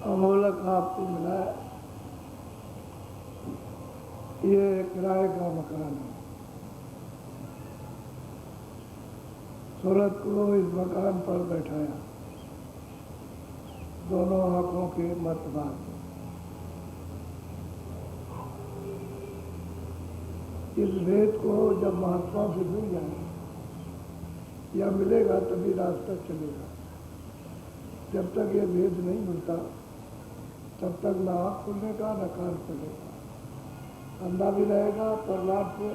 अमोलक आपको मिला है। ये किराए का मकान है। सूरत को इस मकान पर बैठाया, दोनों आंखों के मध्य भाग में। इस भेद को जब महात्मा से मिल जाए या मिलेगा तभी रास्ता चलेगा। जब तक ये भेद नहीं मिलता तब तक न आँख खुलने का न कान खुलेगा। अंधा भी रहेगा परमात्मा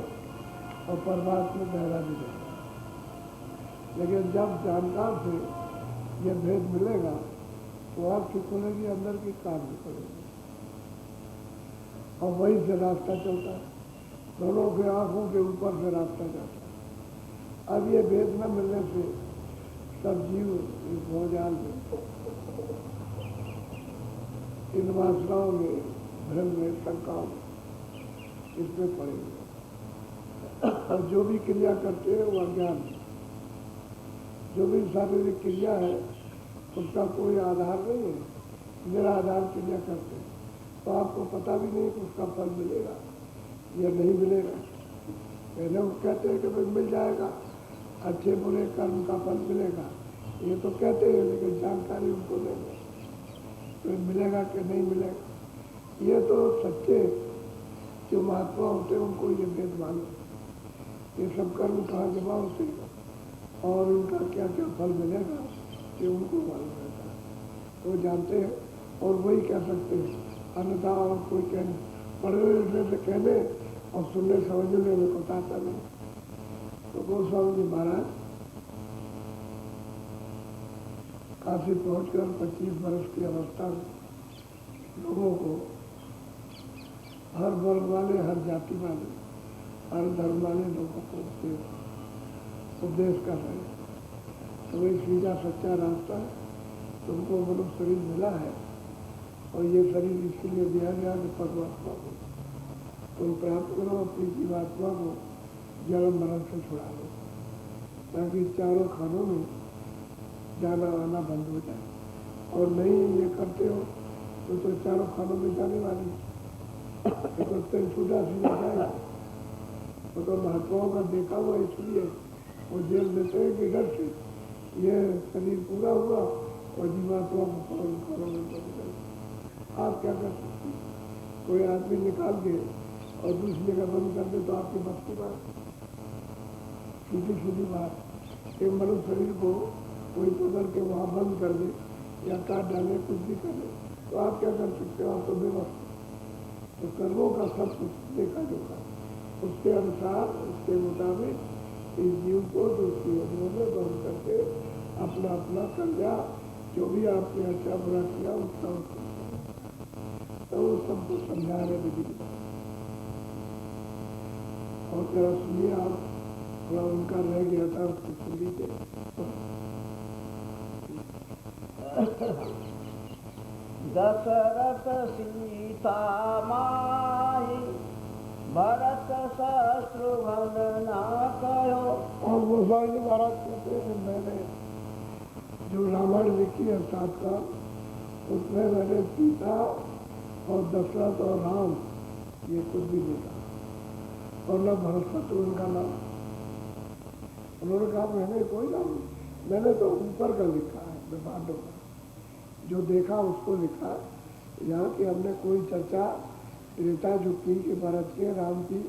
और परमात्मा बहरा भी रहेगा। लेकिन जब जानकार से ये भेद मिलेगा तो आँख भी खुलेगी, अंदर की कान भी खुलेगी और वहीं से रास्ता चलता है। दोनों के आँखों के ऊपर से रास्ता जाता है। अब ये भेद न मिलने से सब जीव इस भवजाल में, इन वासनाओं में, भ्रम में, शंकाओं में, इसमें पड़ेंगे। और जो भी क्रिया करते हैं वो अज्ञान है। जो भी शारीरिक क्रिया है उसका कोई आधार नहीं है, निराधार क्रिया करते हैं तो आपको पता भी नहीं कि उसका फल मिलेगा या नहीं मिलेगा। पहले वो कहते हैं कि भाई मिल जाएगा, अच्छे बुरे कर्म का फल मिलेगा, ये तो कहते हैं, लेकिन जानकारी उनको नहीं है तो मिलेगा कि नहीं मिलेगा। ये तो सच्चे जो महात्मा होते हैं उनको ये भेद मालूम। ये सब कर्म कहाँ जमा होते हैं और उनका क्या क्या फल मिलेगा ये उनको मालूम रहता है, वो जानते हैं और वही कह सकते हैं। अन्यथा और कोई कहने पढ़ने लिखने से कहने और सुनने समझने में कुछ आता नहीं। तो गोस्वामी जी महाराज काशी पहुंचकर 25 वर्ष की अवस्था में लोगों को, हर वर्ग वाले, हर जाति वाले, हर धर्म वाले लोगों को उपदेश कर रहे हैं। तो वही सीधा सच्चा रास्ता है। तुमको मनुष्य शरीर मिला है और ये शरीर इसीलिए दिया गया कि परमात्मा को तुम प्राप्त करो, अपनी जीवात्मा को जन्म मरण से छुड़ा लो, ताकि चारों खानों में जाना आना बंद हो जाए। और नहीं ये करते हो तो चारों खानों में जाने वाली तो छूटा सीधा जाएगा। तो महात्माओं का देखा हुआ, इसलिए वो जेल देते हैं कि घर से ये शरीर पूरा हुआ और जीवात्मा को पालन करो। आप क्या कर सकते हैं? कोई आदमी निकाल के और दूसरी जगह बंद कर दे तो आपकी बस की बात, सीधी सीधी बात। एक मनुष्य शरीर को कोई पकड़ के वहाँ बंद कर दे या काट डाले, कुछ भी करे तो आप क्या कर सकते हो? आप तो बेबस। तो कर्मों का सब कुछ देखा जोखा, उसके अनुसार, उसके मुताबिक इस जीव को दूसरी योजनाओं में बंद करके अपना अपना कल्याण, जो भी आपने अच्छा बुरा किया उसका तो वो सबको समझा रहे विधि। और जरा सुनिए आप, थोड़ा उनका रह गया था उसको सुन लीजिए। दशरथ सीता माई भरत शत्रुघ्न ना कहो। और गोस्वामी महाराज कहते हैं मैंने जो रामायण लिखी है 7 का, उसमें मैंने सीता और दशरथ और राम ये कुछ भी देखा, और न भरत शत्रुघ्न का नाम। उन्होंने कहा मैंने कोई नाम नहीं, मैंने तो ऊपर का लिखा है, ब्रह्मांडों का जो देखा उसको लिखा। यहाँ की हमने कोई चर्चा त्रेता जो की कि भरत के राम की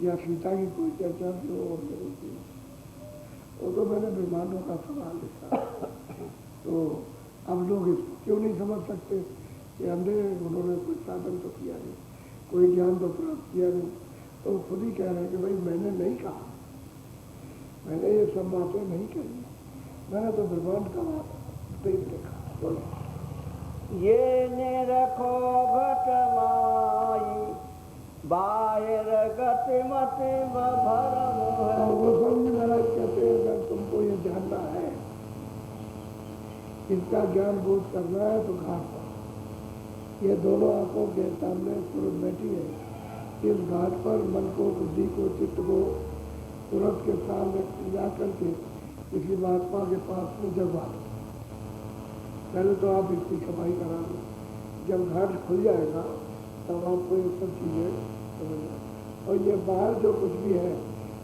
या सीता की कोई चर्चा जो और नहीं की, वो तो मैंने ब्रह्मांडों का सवाल लिखा। तो अब लोग इसको क्यों नहीं समझ सकते कि हमने उन्होंने कोई साधन तो किया नहीं, कोई ज्ञान तो प्राप्त किया नहीं, तो खुद ही कह रहे हैं कि भाई मैंने नहीं कहा, मैंने ये सब बातें नहीं कही, मैंने तो ब्रह्मांड का बात नहीं देखा। बोलो ये ने रखो घट माई बाहर गति मत भरम है। वो स्वामी महाराज कहते हैं अगर तुमको ये जानना है, इसका ज्ञान बोध करना है तो घाट पर, ये दोनों आंखों के सामने सूरज बैठी है, इस घाट पर मन को, बुद्धि को, चित्त को सूरज के सामने जा करके किसी महात्मा के पास में जगवा दो। पहले तो आप इसकी कमाई करा दो, जब घाट खुल जाएगा तब आपको ये सब चीज़ें समझ आए। और ये बाहर जो कुछ भी है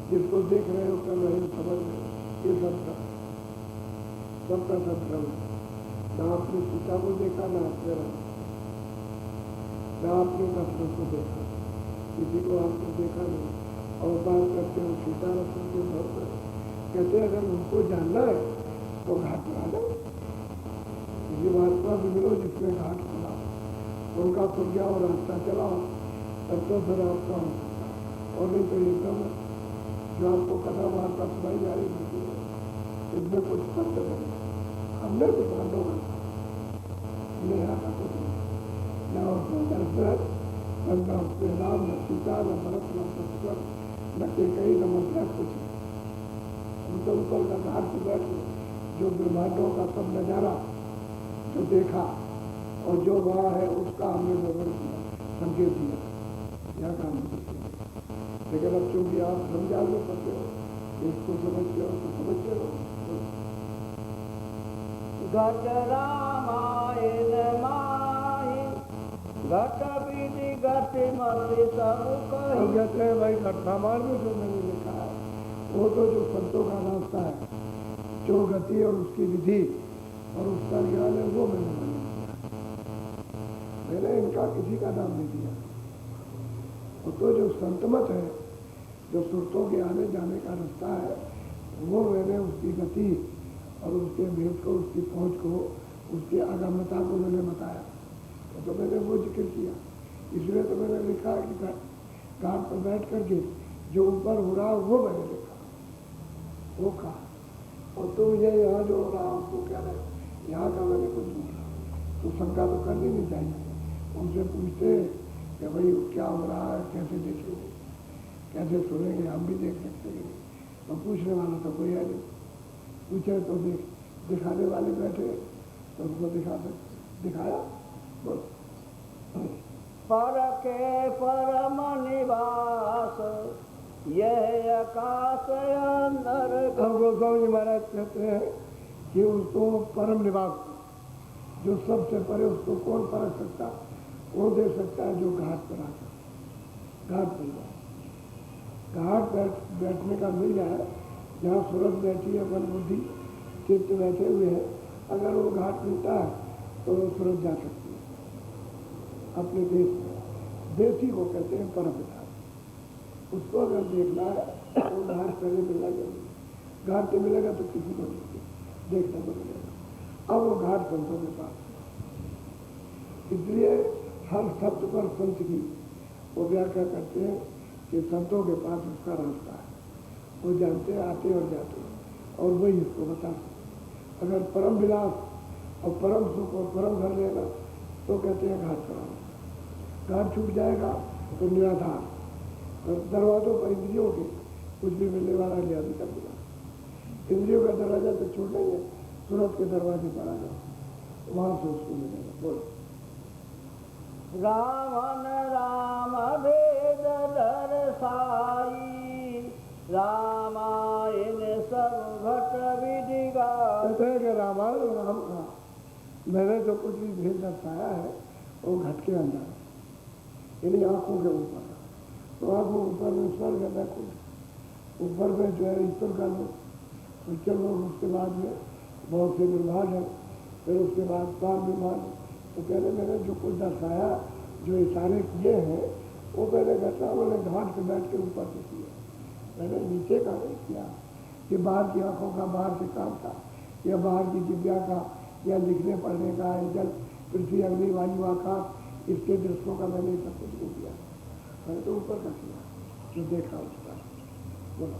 जिसको देख रहे हो, कर रहे हो, समझ रहे हो, ये सबका सब भ्रम है। ना आपने सीता को देखा, ना आपने राम, ना आपने दशरथ को देखा, किसी को आपने देखा नहीं। और बात करते हो सीता रत्न के भर पर, कहते अगर उनको जानना है तो घाट पर आ जाओ, किसी महात्मा भी मिलो जिसने घाट खुला, उनका खुल गया और रास्ता चलाओ, तब तो फिर आपका हो सकता। और नहीं तो एकदम जो आपको कथा वार्ता सुनाई जा रही होती है, इसमें कुछ फर्क नहीं। हमने तो बांधो हमने यहाँ का कुछ नहीं, न उसमें दशरथ, न उसमें राम, न सीता, न भरत, न शत्रुघ्न, न कैकेयी, न मंत्रा, कुछ नहीं। हम तो ऊपर का घाट पर बैठ जो ब्रह्मांडों का सब नजारा जो देखा और जो वहाँ है उसका हमने विवरण किया, संकेत दिया, यह काम नहीं किया। लेकिन अब चूंकि आप समझा लो सकते हो, इसको समझते हो तो समझते हो। घट रामायण माही घट विधि घट मत सब कही। कहते हैं भाई घट रामायण में जो मैंने लिखा है वो तो जो संतों का रास्ता है, जो गति और उसकी विधि और उसका ज्ञान है, वो मैंने वर्णन किया। मैंने इनका किसी का नाम नहीं दिया। वो तो जो संतमत है, जो सुरतों के आने जाने का रास्ता है, वो मैंने उसकी गति और उसके भेद को, उसकी पहुंच को, उसकी आगमता को मैंने बताया। तो मैंने वो जिक्र किया, इसलिए तो मैंने लिखा कि घाट पर बैठ करके जो ऊपर हो रहा वो मैंने लिखा, वो कहा। और तुम ये यहाँ जो हो रहा उसको कह रहे हो, यहाँ का मैंने कुछ नहीं कहा। तो शंका तो करनी नहीं चाहिए। उनसे पूछते कि भाई क्या हो रहा है, कैसे देखेंगे, कैसे सुनेंगे, हम भी देख सकते हैं। तो पूछने वाला तो कोई है नहीं, पूछे तो दिखाने वाले बैठे तो उनको दिखाया। बोलो पर के परम निवास यह आकाश अंदर। अब गोस्वामी जी महाराज कहते हैं कि उसको परम निवास, जो सबसे परे, उसको कौन परख सकता, वो दे सकता है जो घाट पर आकर घाट मिल जाए। घाट बैठने का मिल जाए, जहाँ सूरज बैठी है, मन बुद्धि चित्त बैठे हुए हैं, अगर वो घाट मिलता है तो वो सूरज जा सकती है अपने देश में। देशी को कहते हैं परम पिता। उसको अगर देखना है तो घाट पहले मिलना जरूरी। घाट से मिलेगा तो किसी को नहीं देखने को मिलेगा। अब वो घाट संतों के पास है। इसलिए हर शब्द पर संत की वो व्याख्या करते हैं कि संतों के पास उसका रास्ता है, वो जानते आते और जाते और वही इसको बताते। अगर परम विलास और परम सुख और परम घर लेना तो कहते हैं घाट चढ़ाना। घाट छूट जाएगा तो निराधार, और दरवाजों पर इंद्रियों के कुछ भी मिलने वाला नहीं आदि कर दिया। इंद्रियों का दरवाजा तो छूट नहीं है, सूरत के दरवाजे पर आ जाओ, वहां से उसको मिलेगा। बोलो रावण राम वेद दर्शाई रामायण सब घट विधि गा। कहते हैं कि रामायण राम का मैंने जो कुछ भी भेद दर्शाया है वो घट के अंदर इन्हीं आंखों के ऊपर, तो आंखों ऊपर में स्वर्ग है बैकुंठ, ऊपर में जो है ईश्वर का लोग, ईश्वर लोग, उसके बाद में बहुत से विभाग है, फिर उसके बाद पार विभाग। तो कहने मैंने जो कुछ दर्शाया, जो इशारे किए हैं वो मैंने घटना मैंने घाट पे बैठ के ऊपर से किए, मैंने नीचे का नहीं किया कि बाहर की आंखों का बाहर से काम था, या बाहर की दिव्या का, या लिखने पढ़ने का, जल पृथ्वी अग्नि वायु आकाश इसके दृश्यों का मैंने सब कुछ नहीं किया, मैंने तो ऊपर का किया जो देखा उसका। बोला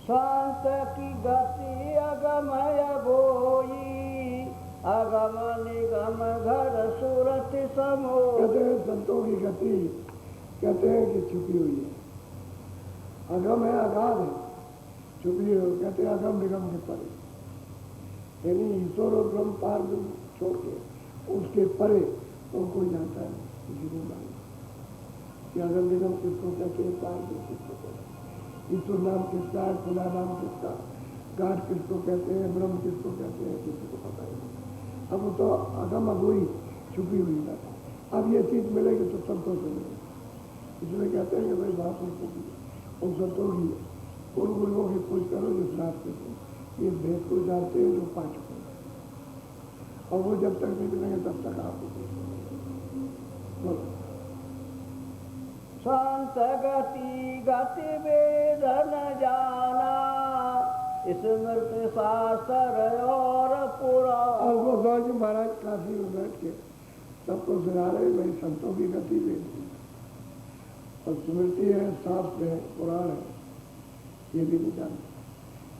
शांत की गति अगमय बोई, अगम निगम घर सूरत समो। कहते हैं संतों की गति कहते हैं कि छुपी हुई है, अगम है अगाध है, छुपी हुई, कहते हैं अगम निगम के परे, यानी ईश्वर और ब्रह्म पार छोड़ के उसके परे और कोई जानता है किसी को नहीं कि अगम निगम किसको कहते हैं, पार किसको कहते हैं, ईश्वर नाम किसका है, खुदा नाम किसका, गाढ़ किसको कहते हैं, ब्रह्म किसको कहते हैं, किसी को पता ही नहीं। अब वो तो अगम अगुई छुपी हुई बात है, अब ये चीज़ मिलेगी तो संतों से मिलेगी। इसलिए कहते हैं कि भाई बात उनको की उन संतों की उन गुरुओं की खोज करो जिस रास्ते से इस भेद को जानते हैं, जो पा चुके हैं, और वो जब तक नहीं मिलेंगे तब तक आपको कुछ नहीं मिलेगा। बोलो शांत गति गति वेदन जाना, स्मृति शास्त्र और पुराण। और वो गौर जी महाराज काशी में बैठ के सबको सुना रहे भाई संतों की गति वेद की, और स्मृति है, शास्त्र है, पुराण है, ये भी नहीं जानते,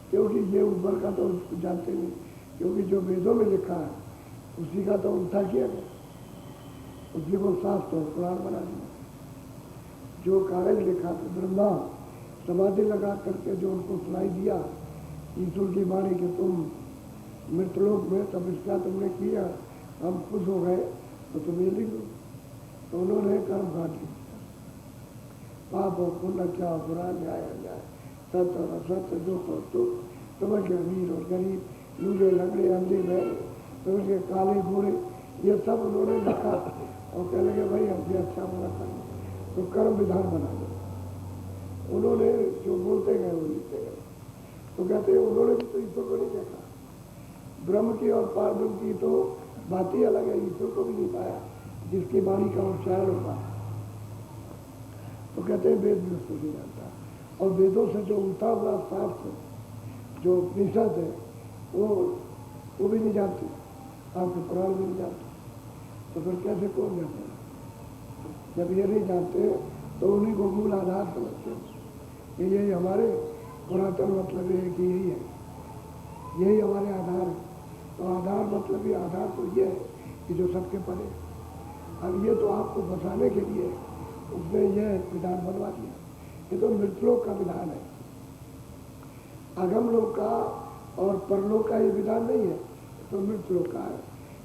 क्योंकि ये ऊपर का तो जानते नहीं, क्योंकि जो वेदों में लिखा है उसी का तो उल्टा किया गया, उसी को शास्त्र और पुराण बना दिया। जो कागज लिखा था ब्रह्मा समाधि लगा करके जो उनको सुनाई दिया ईश्वर की वाणी कि तुम मृतलोक में तपस्या तुमने किया, हम खुश हो गए तो तुम ये लिख लो, तो उन्होंने कर्म काट लिया, पाप और पुण्य, अच्छा और बुरा, न्याय अन्याय, सत्य और असत्य, दुख और सुख, समझ के अमीर और गरीब, लूले लंगड़े, अंधे बहरे, समझ के काले गोरे, ये सब उन्होंने लिखा और कह लगे भाई हमसे अच्छा बुरा करना, तो कर्म विधान बना दो। उन्होंने जो बोलते गए वो लिखते गए, तो कहते हैं उन्होंने भी तो ईश्वर को नहीं देखा, ब्रह्म की और पारब्रह्म की तो बात ही अलग है, ईश्वर को भी नहीं पाया जिसकी वाणी का उच्चारण होता है। तो कहते हैं वेद भी उसको नहीं जानता, और वेदों से जो उल्टा हुआ शास्त्र जो उपनिषद है वो भी नहीं जानते, आपके पुराण भी नहीं जानते, तो फिर कैसे कौन जाते हैं? जब ये नहीं जानते तो उन्हीं को मूल आधार समझते हैं कि यही हमारे पुरातन मतलब है कि यही है, यही हमारे आधार है। तो आधार मतलब ये आधार तो ये है कि जो सबके परे। अब ये तो आपको बचाने के लिए उसने यह विधान बनवा दिया, ये तो मृतलोक का विधान है, अगम लोक का और परलोक का ये विधान नहीं है, तो मृतलोक का है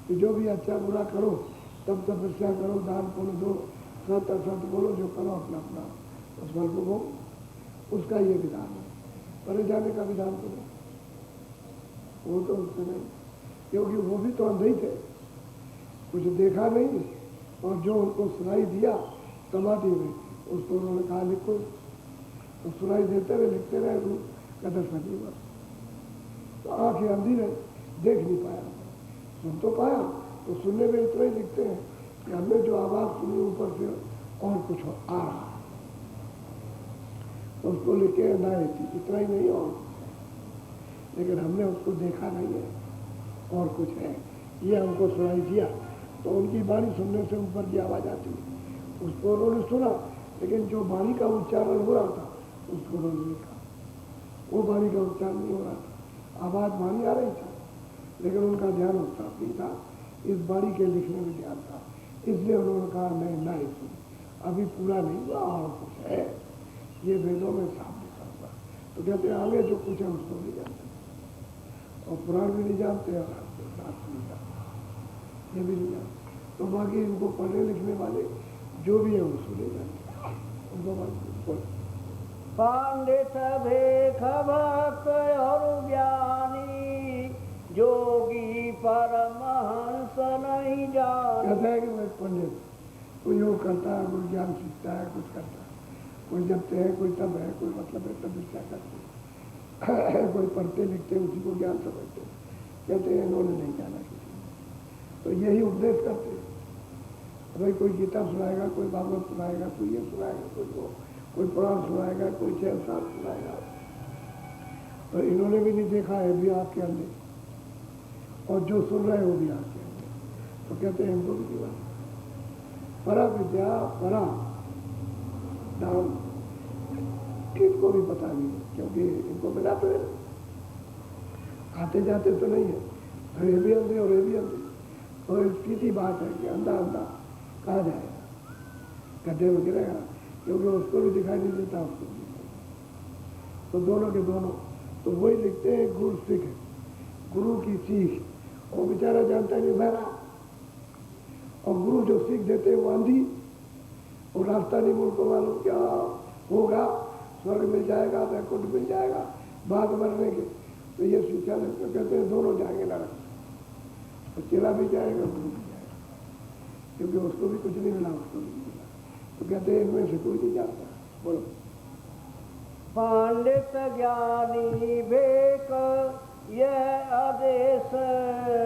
कि जो भी अच्छा बुरा करो, तब तपस्या करो, दान पुण्य दो, सत्य असत्य बोलो, जो करो अपना अपना उस फल को भोग, उसका ये विधान है। परे जाने का विधान तो नहीं, वो तो उससे नहीं, क्योंकि वो भी तो अंधे ही थे, कुछ देखा नहीं, और जो उनको सुनाई दिया समाधि में उसको उन्होंने कहा लिखो, तो सुनाई देते रहे, लिखते रहे, रूप का दर्शन नहीं हुआ, तो आंखें अंधी रहे, देख नहीं पाया, सुन तो पाया, तो सुनने में इतना ही लिखते हैं कि हमने जो आवाज़ सुनी ऊपर से और कुछ आ रहा है, तो उसको लिखे ना थी, इतना ही नहीं और, लेकिन हमने उसको देखा नहीं है और कुछ है, ये हमको सुनाई दिया। तो उनकी वाणी सुनने से ऊपर की आवाज़ आती है, उसको उन्होंने सुना, लेकिन जो वाणी का उच्चारण हो रहा था उसको उन्होंने लिखा, वो वाणी का उच्चारण नहीं हो रहा था, आवाज़ वाणी आ रही था, लेकिन उनका ध्यान उसका नहीं था, इस वाणी के लिखने में ध्यान था, इसलिए उन्होंने कहा मैं ना ही सुन, अभी पूरा नहीं हुआ और कुछ है, ये वेदों में साफ लिखा हुआ। तो कहते हैं आगे जो कुछ है उसको नहीं जानते, और पुराण भी नहीं जानते और शास्त्र नहीं जानते, ये भी नहीं जानते, तो बाकी इनको पढ़ने लिखने वाले जो भी है उसको नहीं जानते, उनको बात पंडित भेख भक्त और ज्ञानी जोगी परमहंस नहीं जान। कहता है कि मैं पंडित, कोई योग करता है, कोई ज्ञान सीखता है, कुछ करता है, कोई जपते है, कोई तब है, कोई मतलब है तपस्या करते हैं, कोई पढ़ते लिखते उसी को ज्ञान समझते। कहते हैं इन्होंने नहीं जाना किसी ने, तो यही उपदेश करते हैं। भाई कोई गीता सुनाएगा, कोई भागवत सुनाएगा, कोई ये सुनाएगा, कोई पुराण सुनाएगा, कोई 6 साल सुनाएगा, तो इन्होंने भी नहीं देखा है भी आपके अंदर, और जो सुन रहे हैं वो भी आपके अंदर, तो कहते हैं इनको भी जीवन परा विद्या परा नाम इनको भी पता नहीं, क्योंकि इनको मिला तो है, आते जाते तो नहीं है, तो ये भी अंधे और ये भी अंधे, और सीधी बात है कि अंधा अंधा कहा जाएगा, गड्ढे में गिरेगा, क्योंकि उसको भी दिखाई नहीं देता, उसको भी दिखाई। तो दोनों के दोनों, तो वही लिखते हैं गुरु सिख, गुरु की सीख, वो बेचारा जानता नहीं बहरा, और गुरु जो सीख देते हैं वो अंधी, और रास्ता नहीं मुल्क मालूम क्या होगा, स्वर्ग मिल जाएगा, वैकुंठ मिल जाएगा बाद मरने के, तो ये शिक्षा तो कहते हैं दोनों जाएंगे नरक, तो चेला भी जाएगा, गुरु भी जाएगा, क्योंकि उसको भी कुछ नहीं मिला, उसको भी नहीं मिला, तो कहते हैं इनमें से कोई नहीं जानता। बोलो। पंडित ज्ञानी भेक यह आदेश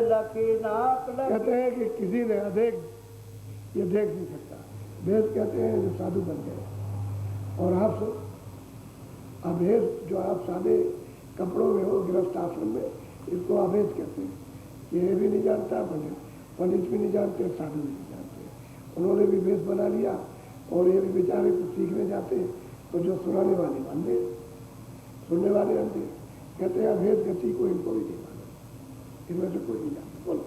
लखीनाक। कहते हैं कि किसी ने अदेख ये देख नहीं सकता, वेद कहते हैं जो साधु बन गए, और आप अभेद जो आप सादे कपड़ों में हो गृहस्थ आश्रम में, इसको अभेद कहते हैं। ये भी नहीं जानता, पंडित भी नहीं जानते, साधु भी नहीं जानते, उन्होंने भी वेद बना लिया, और ये भी बेचारे कुछ सीखने जाते हैं, तो जो सुनाने वाले अंधे, सुनने वाले अंधे, कहते हैं अभेद गति को इनको भी नहीं मालूम, इनमें से कोई नहीं जानता। बोलो।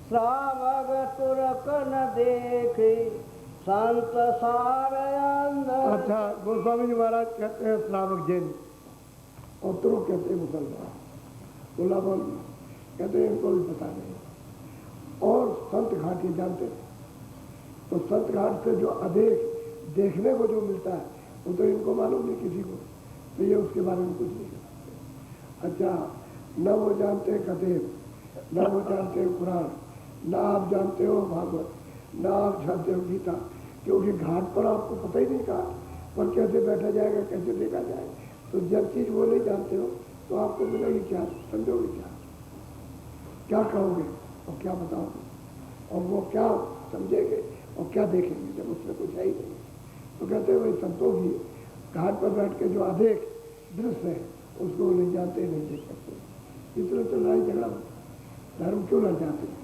श्रावक तुरक न देखे संत सार अंदर। अच्छा, गोस्वामी जी महाराज कहते हैं श्रावक जैन, और तुरुक कहते हैं मुसलमान, गुलाबन कहते हैं इनको भी पता नहीं, और संत घाट ये जानते थे, तो संत घाट से जो अदेख देखने को जो मिलता है वो तो इनको मालूम नहीं किसी को, तो ये उसके बारे में कुछ नहीं कर सकते। अच्छा, न वो जानते हैं कथेब, न वो जानते हैं कुरान, न आप जानते हो भागवत, न आप जानते हो गीता, क्योंकि घाट पर आपको पता ही नहीं कहा पर कैसे बैठा जाएगा, कैसे देखा जाए, तो जब चीज वो नहीं जानते हो तो आपको मिलेगी क्या, समझोगे क्या कहोगे और क्या बताओगे, और वो क्या समझेंगे और क्या देखेंगे जब उसमें कुछ है ही नहीं। तो कहते हैं भाई संतों की घाट पर बैठ के जो अदेख दृश्य है उसको नहीं जानते, नहीं देख सकते, इसलिए तो लड़ाई झगड़ा होता है। धर्म क्यों लड़ जाते हैं,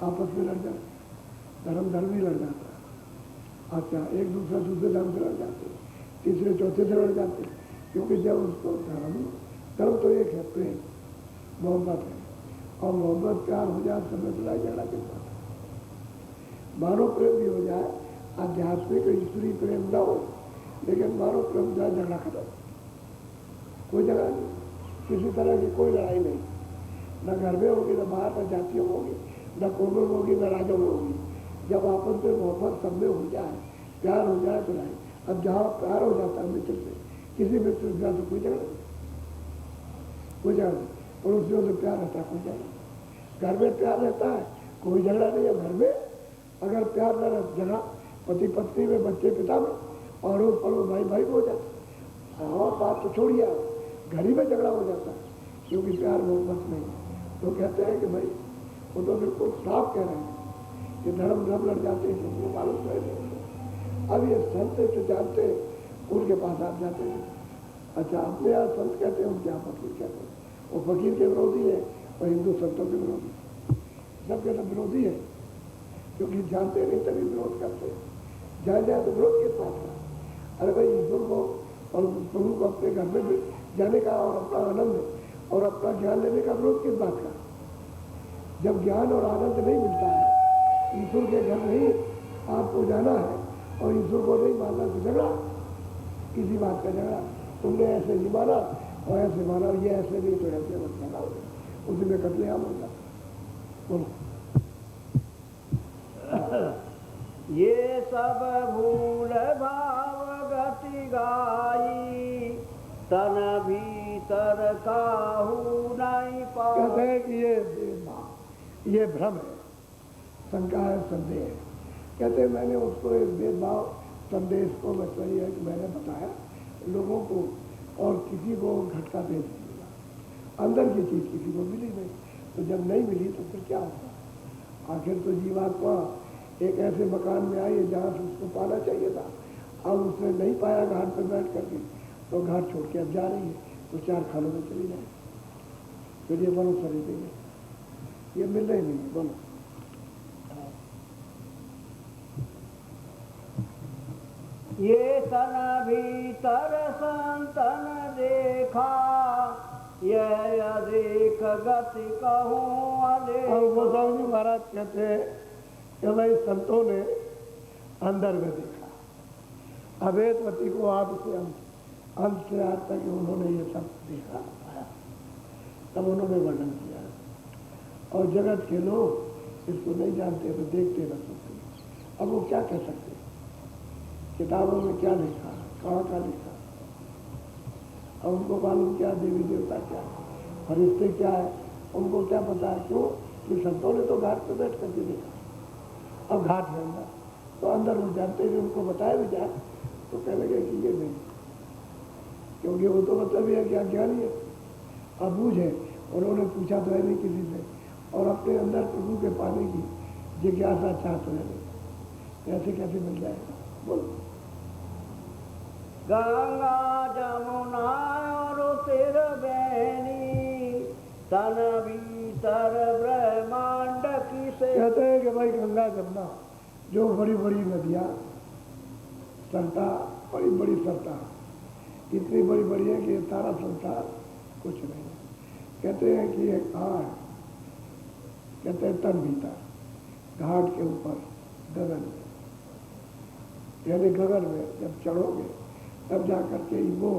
आपस में लड़ जाते, धर्म ही लड़ जाता है। अच्छा, एक दूसरे धर्म से लड़ जाते, तीसरे चौथे से लड़ जाते, क्योंकि जब उसको धर्म तो एक है, प्रेम मोहब्बत है, और मोहब्बत प्यार हो जाए सब में लड़ाई झगड़ा के साथ, मानव प्रेम भी हो जाए, आध्यात्मिक ईश्वरीय प्रेम न हो, लेकिन मानव प्रेम जाए झगड़ा खत्म, कोई झगड़ा नहीं, किसी तरह की कोई लड़ाई नहीं, न घर में होगी, न बाहर, न जातियों में होगी, न कौमों में होगी, न राज्यों में होगी। जब आपस में मोहब्बत सब में हो जाए, प्यार हो जाए तो नहीं। अब जहाँ प्यार हो जाता है मित्र से, किसी मित्र से तो कोई झगड़ा नहीं, कोई झगड़ा नहीं, पड़ोसियों से प्यार रहता है, कोई झगड़ा नहीं, घर में प्यार रहता है, कोई झगड़ा नहीं है। घर में अगर प्यार न रहता, झगड़ा पति पत्नी में, बच्चे पिता में, और पड़ोस भाई भाई में हो जाता है। और बात तो छोड़िए, घर ही में झगड़ा हो जाता है, क्योंकि प्यार मोहब्बत नहीं है। तो कहते हैं कि भाई वो तो बिल्कुल साफ कह रहे हैं कि धर्म लड़ जाते हैं, वो मालूम तो है। अब ये संत जो जानते हैं उनके पास आप जाते हैं। अच्छा, अपने यहाँ संत कहते हैं, उनके यहाँ फकीर कहते हैं, वो फकीर के विरोधी है और हिंदू संतों के विरोधी, सबके सब विरोधी है, क्योंकि जानते नहीं तभी विरोध करते हैं। जान जाए तो विरोध किस बात का? अरे भाई, ईश्वर को और प्रभु को अपने घर में जाने का और अपना आनंद और अपना ज्ञान लेने का विरोध किस बात का? जब ज्ञान और आनंद नहीं मिलता है, ईश्वर के घर नहीं आपको जाना है और ईश्वर को नहीं मानना, तो झगड़ा, किसी बात का झगड़ा, तुमने ऐसे नहीं माना और ऐसे माना, ये ऐसे नहीं तो ऐसे मत माना, उसी में कत्लेआम हो जाता। बोलो। ये सब भूल भाव गति गाई तन भीतर काहू नहीं कहते पाए। हैं कि ये भ्रम है, शंका है, संदेह है। कहते हैं मैंने उसको एक भेदभाव संदेश को बस वही है कि मैंने बताया लोगों को और किसी को घटका दे दिया, अंदर की चीज किसी को मिली नहीं, तो जब नहीं मिली तो फिर क्या होगा। आखिर तो जीवात्मा एक ऐसे मकान में आई है जहाँ से उसको पाना चाहिए था, अब उसने नहीं पाया घाट पर बैठ करके, तो घाट छोड़ के अब जा रही है, तो 4 खानों में चली जाए, फिर ये बनो सरी देंगे, ये मिल रही नहीं है। बोलो ये तन भीतर संतन देखा यह अधिक गति कहूँ और अधिक। गोस्वामी जी महाराज कहते हैं कि भाई संतों ने अंदर में देखा, अभेदवती को आदि से अंत से आज तक उन्होंने ये सब देखा पाया, तब उन्होंने वर्णन किया। और जगत के लोग इसको नहीं जानते तो देखते न सुनते। अब वो क्या कह सकते, किताबों में क्या लिखा, कहाँ का लिखा, अब उनको मालूम क्या देवी देवता क्या है, फरिश्ते क्या है, उनको क्या पता है। क्यों कि संतों ने तो घाट पे बैठ करके देखा, अब घाट है अंदर, तो अंदर वो जानते हैं, उनको बताया भी जाए तो कह लगे कि ये नहीं, क्योंकि वो तो मतलब ये कि अज्ञानी है, अबूझ है, उन्होंने पूछा तो है नहीं किसी से, और अपने अंदर प्रभु के पाने की जिज्ञासा चाहते हैं, ऐसे कैसे मिल जाएगा। बोलो गंगा जमुना और तेर बहनी तन भीतर ब्रह्मांड की से। कहते हैं कि भाई गंगा जमुना जो बड़ी बड़ी नदियाँ सरता, बड़ी बड़ी सरता, इतनी बड़ी बड़ी है कि ये सारा संसार कुछ नहीं है। कहते हैं कि एक घाट, कहते हैं तन भीतर, घाट के ऊपर गगन में, यानी गगन में जब चढ़ोगे तब जा करके वो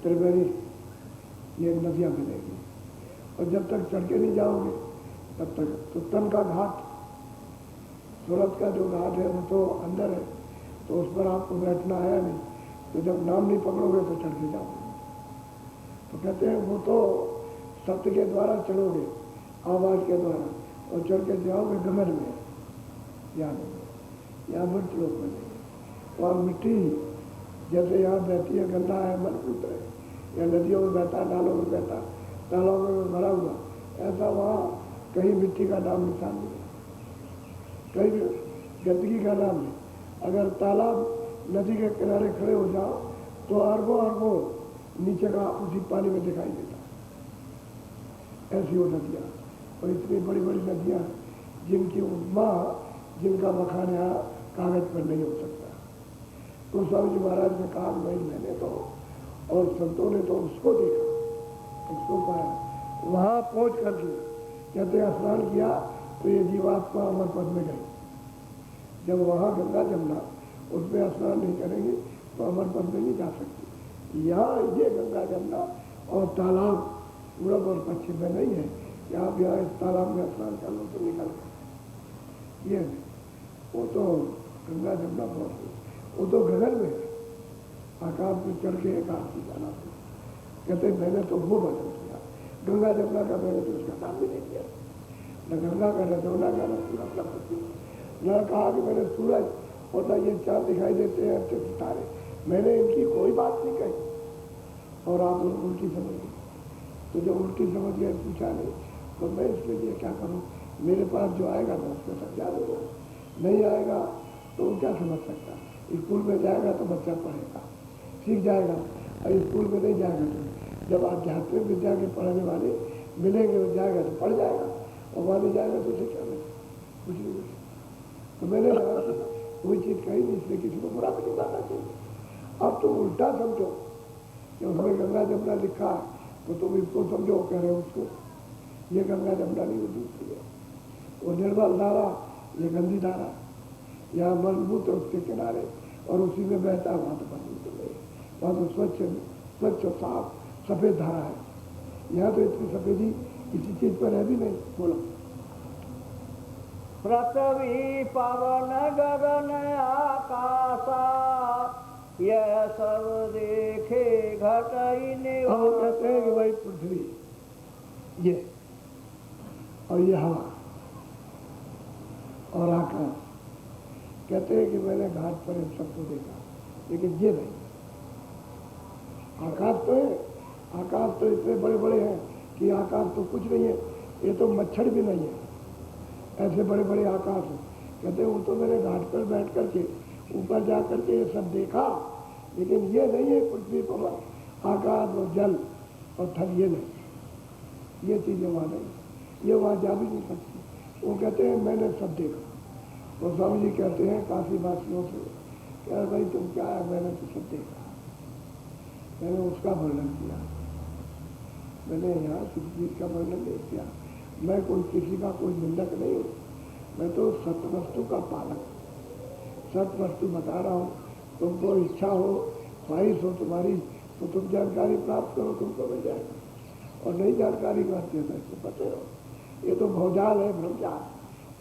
त्रिवेणी ये नदियाँ मिलेगी, और जब तक चढ़ के नहीं जाओगे तब तक तो तन का घाट, सूरत का जो घाट है वो तो अंदर है, तो उस पर आपको बैठना आया नहीं, तो जब नाम नहीं पकड़ोगे तो चढ़ के जाओगे। तो कहते हैं वो तो सत्य के द्वारा चढ़ोगे, आवाज के द्वारा, और चढ़ के जाओगे गगन में, यहाँ मृत लोग बनेंगे। वहाँ मिट्टी जैसे यहाँ बहती है, गंदा है, मलकूत है, या नदियों में बहता, नालों में बहता, तालाबों में भरा हुआ, ऐसा वहाँ कहीं मिट्टी का नाम निशान नहीं है, कहीं गंदगी का नाम नहीं। अगर तालाब नदी के किनारे खड़े हो जाओ तो अरबों अरबों नीचे का उसी पानी में दिखाई देता है। ऐसी वो नदियाँ, और इतनी बड़ी बड़ी नदियाँ जिनकी उपमा, जिनका बखान यहाँ कागज पर नहीं हो सकता। तो स्वामी जी महाराज ने कहा भाई मैंने तो, और संतों ने तो उसको देखा, उसको पाया, वहाँ पहुँच करके कहते स्नान किया तो ये जीवात्मा अमर पद में गई। जब वहाँ गंगा जमुना उसमें स्नान नहीं करेंगे तो अमर पद में नहीं जा सकती। यहाँ ये गंगा जमुना और तालाब पूरब और पश्चिम में नहीं है कि आप यहाँ इस तालाब में स्नान कर लो तो निकल गए, ये वो तो गंगा जमुना बहुत, वो तो गगन में है, आकाश में चढ़ के एक आरती जाना था। कहते मैंने तो वो बदल किया, गंगा जमुना का मैंने तो उसका नाम भी नहीं किया, न गंगा का, न जमुना का, न सूरज का पति, न कहा कि मैंने सूरज और न ये चाँद दिखाई देते हैं अच्छे सितारे, मैंने इनकी कोई बात नहीं कही, और आप लोग उल्टी समझ गए। तो जब उल्टी समझ गए, पूछा नहीं, तो मैं इसके लिए क्या करूँ, मेरे पास जो आएगा मैं उसको समझा दूँगा, नहीं आएगा तो वो क्या समझ सकता। स्कूल में जाएगा तो बच्चा पढ़ेगा, सीख जाएगा, और स्कूल में नहीं जाएगा तो जब आध्यात्मिक विद्या के पढ़ने वाले मिलेंगे, वो जाएगा तो पढ़ जाएगा, और वहाँ नहीं जाएगा तो उसे क्या मिलेगा, कुछ नहीं मिलेगा। तो मैंने कोई चीज़ कही नहीं, इसलिए किसी को बुरा भी नहीं मानना चाहिए। अब तुम उल्टा समझो कि उसमें गंगा जमुना लिखा तो तुम इसको समझो, कह रहे हो उसको, ये गंगा जमुना नहीं, वो दूसरी है, वो निर्मल धारा, ये गंदी धारा, यहाँ मजबूत है उसके किनारे, और उसी में बहता है, वहाँ तो मजबूत नहीं, वहाँ तो स्वच्छ और साफ सफ़ेद धारा है। यहाँ तो इतनी सफ़ेदी किसी चीज़ पर है भी नहीं। बोलो पृथ्वी पवन गगन आकाशा यह सब देखे घटई और वो कहते हैं कि भाई पृथ्वी ये और ये हवा और आकाश, कहते हैं कि मैंने घाट पर इन सबको देखा, लेकिन ये नहीं। आकाश तो है, आकाश तो इतने बड़े बड़े हैं कि आकाश तो कुछ नहीं है, ये तो मच्छर भी नहीं है, ऐसे बड़े बड़े आकाश हैं। कहते हैं वो तो मैंने घाट पर बैठ करके ऊपर जा करके ये सब देखा, लेकिन ये नहीं है पृथ्वी पर आकाश और जल और थल, ये नहीं, ये चीज़ें वहाँ नहीं, ये वहाँ जा भी नहीं सकती। वो कहते हैं मैंने सब देखा। तो स्वामी जी कहते हैं काशी वासियों से, क्या भाई तुम क्या है, मैंने तो सब देखा, मैंने उसका वर्णन किया, मैंने यहाँ सुखजीत का वर्णन नहीं किया। मैं कोई किसी का कोई निंदक नहीं हूँ, मैं तो सत्वस्तु का पालक, सत्य वस्तु बता रहा हूँ। तुमको इच्छा हो, ख्वाहिश हो तुम्हारी, तो तुम जानकारी प्राप्त करो, तुमको मिल जाएगा। और नई जानकारी करते हैं तो पते हो, ये तो भौजाल है, भ्रमजाल,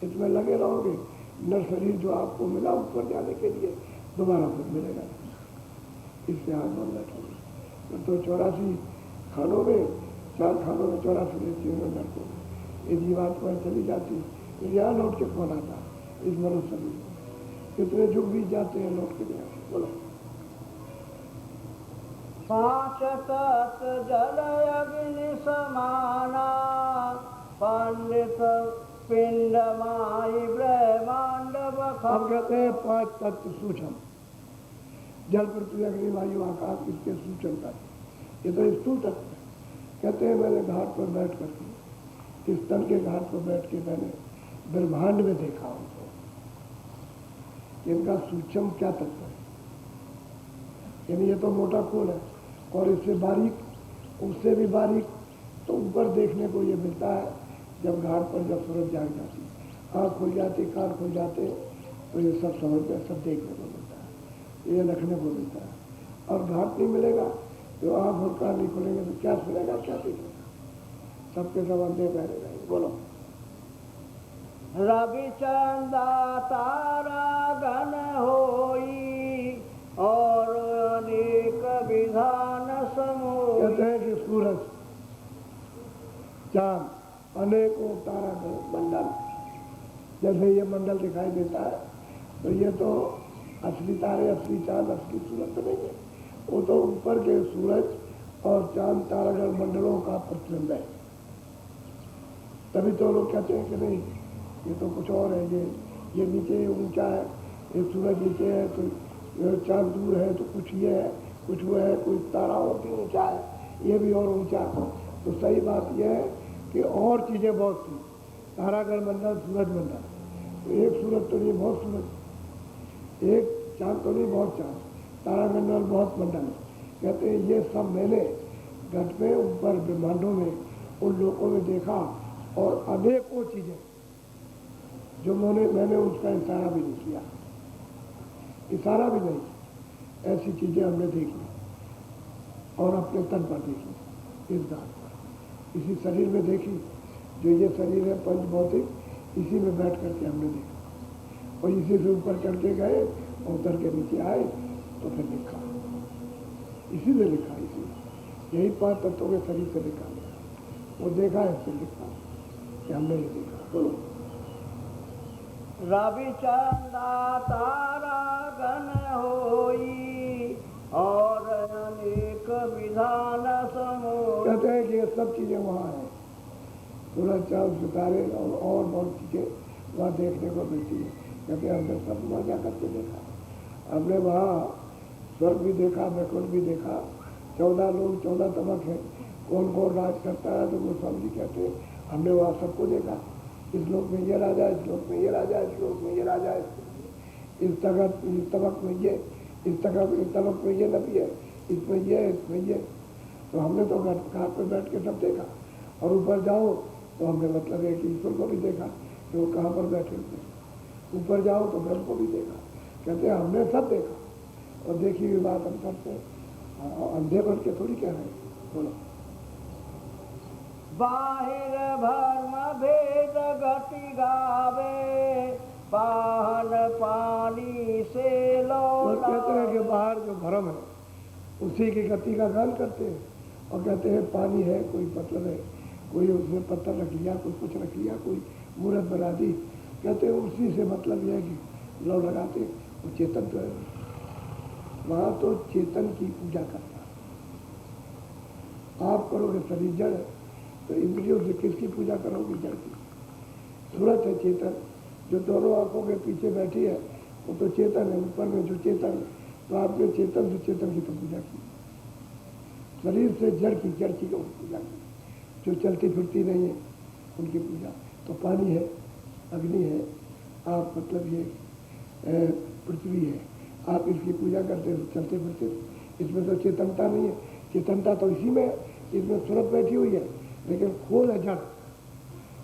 इसमें लगे रहोगे, न शरीर जो आपको मिला ऊपर जाने के लिए दोबारा फिर मिलेगा, इससे हाथ बन बैठोगे। तो 84 खानों में, 4 खानों में 84 लेती हूँ नर को, ये जीवात्मा चली जाती, यहाँ लौट के कौन आता इस मनुष्य शरीर, कितने जुग बीत जाते हैं लौट के लिए। बोलो 5 तत्व जल अग्नि समाना, पंडित पिंड माई ब्रह्मांड बखा। अब कहते हैं 5 तत्व सूक्ष्म, जल पृथ्वी अग्नि वायु आकाश, इसके सूक्ष्म तत्व, ये तो स्थूल तत्व है। कहते हैं मैंने घाट पर बैठ करके, इस तल के घाट पर बैठ के मैंने ब्रह्मांड में देखा उनको, इनका सूक्ष्म क्या तत्व है। यानी ये तो मोटा खोल है, और इससे बारीक, उससे भी बारीक, तो ऊपर देखने को ये मिलता है जब घाट पर जब सूरज जाग जाती, आँख खुल जाती, कान खुल जाते, तो ये सब समझ में, सब देखने को मिलता है, ये रखने को मिलता है। और घाट नहीं मिलेगा तो आँख और कान नहीं खुलेंगे तो क्या सुनेगा, क्या दिखेगा, सबके सब अंधे पहरे रहेंगे। बोलो रविचंदा तारा गण होई, और अनेक विधान समूह। कहते हैं कि सूरज, चांद, अनेकों तारा मंडल, जैसे ये मंडल दिखाई देता है, तो ये तो असली तारे, असली चांद, असली सूरज तो नहीं है, वो तो ऊपर के सूरज और चांद तारागण मंडलों का प्रतिबिंब है। तभी तो लोग कहते हैं कि नहीं ये तो कुछ और है, ये नीचे ऊंचा है, ये सूरज नीचे है, तो चांद दूर है, तो कुछ ये है, कुछ वो है, कोई तारा और भी ऊंचा है, ये भी और ऊंचा है। तो सही बात यह है कि और चीज़ें बहुत थी, तारागण मंडल, सूरज मंडल, तो एक सूरज तो नहीं, बहुत सूरज, एक चांद तो नहीं, बहुत चांद, तारागण बहुत मंडल। कहते हैं ये सब मैंने घट में ऊपर ब्रह्मांडों में उन लोगों में देखा, और अनेकों चीज़ें जो मैंने उसका इशारा भी नहीं किया, इशारा भी नहीं, ऐसी चीज़ें हमने देखी और अपने तन पर देखी, इस घाट पर, इसी शरीर में देखी, जो ये शरीर है पंच भौतिक, इसी में बैठ करके हमने देखा, और इसी से ऊपर चढ़ के गए और उतर के नीचे आए, तो फिर लिखा, इसी में लिखा, इसी यही 5 तत्वों के शरीर से लिखा गया, वो देखा है, इससे लिखा कि हमने ये देखा। बोलो रविचंदा तारा गण होई, और अनेक विधान समूह। कहते हैं कि ये सब चीज़ें वहाँ हैं, सूरज चांद सितारे और बहुत चीज़ें वहाँ देखने को मिलती है। कहते हैं हमने सब वहाँ जा करके देखा, हमने वहाँ स्वर्ग भी देखा, वैकुंठ भी देखा, 14 लोग 14 तमक हैं, कौन कौन राज करता है, तो वो स्वामी जी कहते हैं हमने वहाँ सबको देखा, इस लोक में ये राजा, इस लोक में ये राजा, इस लोक में ये राजा, इस तबक में ये, इस तबक में ये नबी है, इसमें ये, इसमें ये। तो हमने तो घाट पर बैठ के सब देखा, और ऊपर जाओ तो हमने मतलब है कि ईश्वर को भी देखा कि वो कहाँ पर बैठे हुए, ऊपर जाओ तो ब्रह्म को भी देखा। कहते हैं हमने सब देखा, और देखी हुई बात हम करते अंधे बन के थोड़ी कह रहे हैं। बोलो बाहिर भर्म भेद गति गावे, पाहन पानी से लो। कहते हैं कि बाहर जो भरम उसी की गति का गान करते हैं और कहते हैं पानी है, कोई पत्थर है, कोई उसमें पत्थर रख लिया, कोई कुछ रख लिया, कोई मूर्त बना दी। कहते हैं उसी से मतलब यह है कि लौ लगाते वो चेतन तो है, वहाँ तो चेतन की पूजा करता। आप करोगे शरीर जड़ तो इंद्रियों से किसकी पूजा करोगे? जड़ की। सूरत है चेतन, जो दोनों आंखों के पीछे बैठी है वो तो चेतन है, ऊपर में जो चेतन है, तो आपने चेतन से चेतन की तो पूजा की। शरीर से जड़ की तो पूजा की। जो चलती फिरती नहीं है उनकी पूजा। तो पानी है, अग्नि है, आप मतलब ये पृथ्वी है, आप इसकी पूजा करते हो चलते फिरते। इसमें तो चेतनता नहीं है, चेतनता तो इसी में है, इसमें सूरत बैठी हुई है, लेकिन खोल है जड़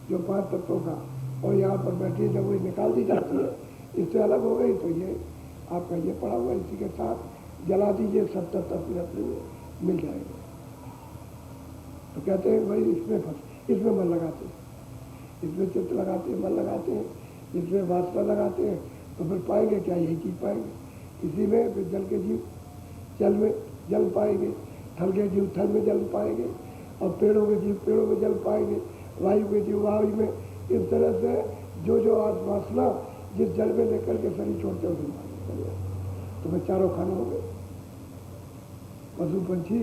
जो 5 तत्वों का, और यहाँ पर बैठी जब वही निकाल दी जाती है, इससे अलग हो गई तो ये आपका ये पड़ा हुआ, इसी के साथ जला दीजिए, सब तत्व अपने मिल जाएगा। तो कहते हैं भाई इसमें मन लगाते हैं, इसमें चित्त लगाते हैं, मन लगाते हैं, इसमें वासना लगाते हैं, तो फिर पाएंगे क्या? यही चीज़ पाएंगे। इसी में फिर जल के जीव जल में जल पाएंगे, थल के जीव थल में जल पाएंगे, और पेड़ों के जीव पेड़ों में जल पाएंगे, वायु के जीव वायु में। इस तरह से जो वासना जिस जल में लेकर के शरीर छोड़ते हो तो मैं चारों खाने हो गए। पशु पंछी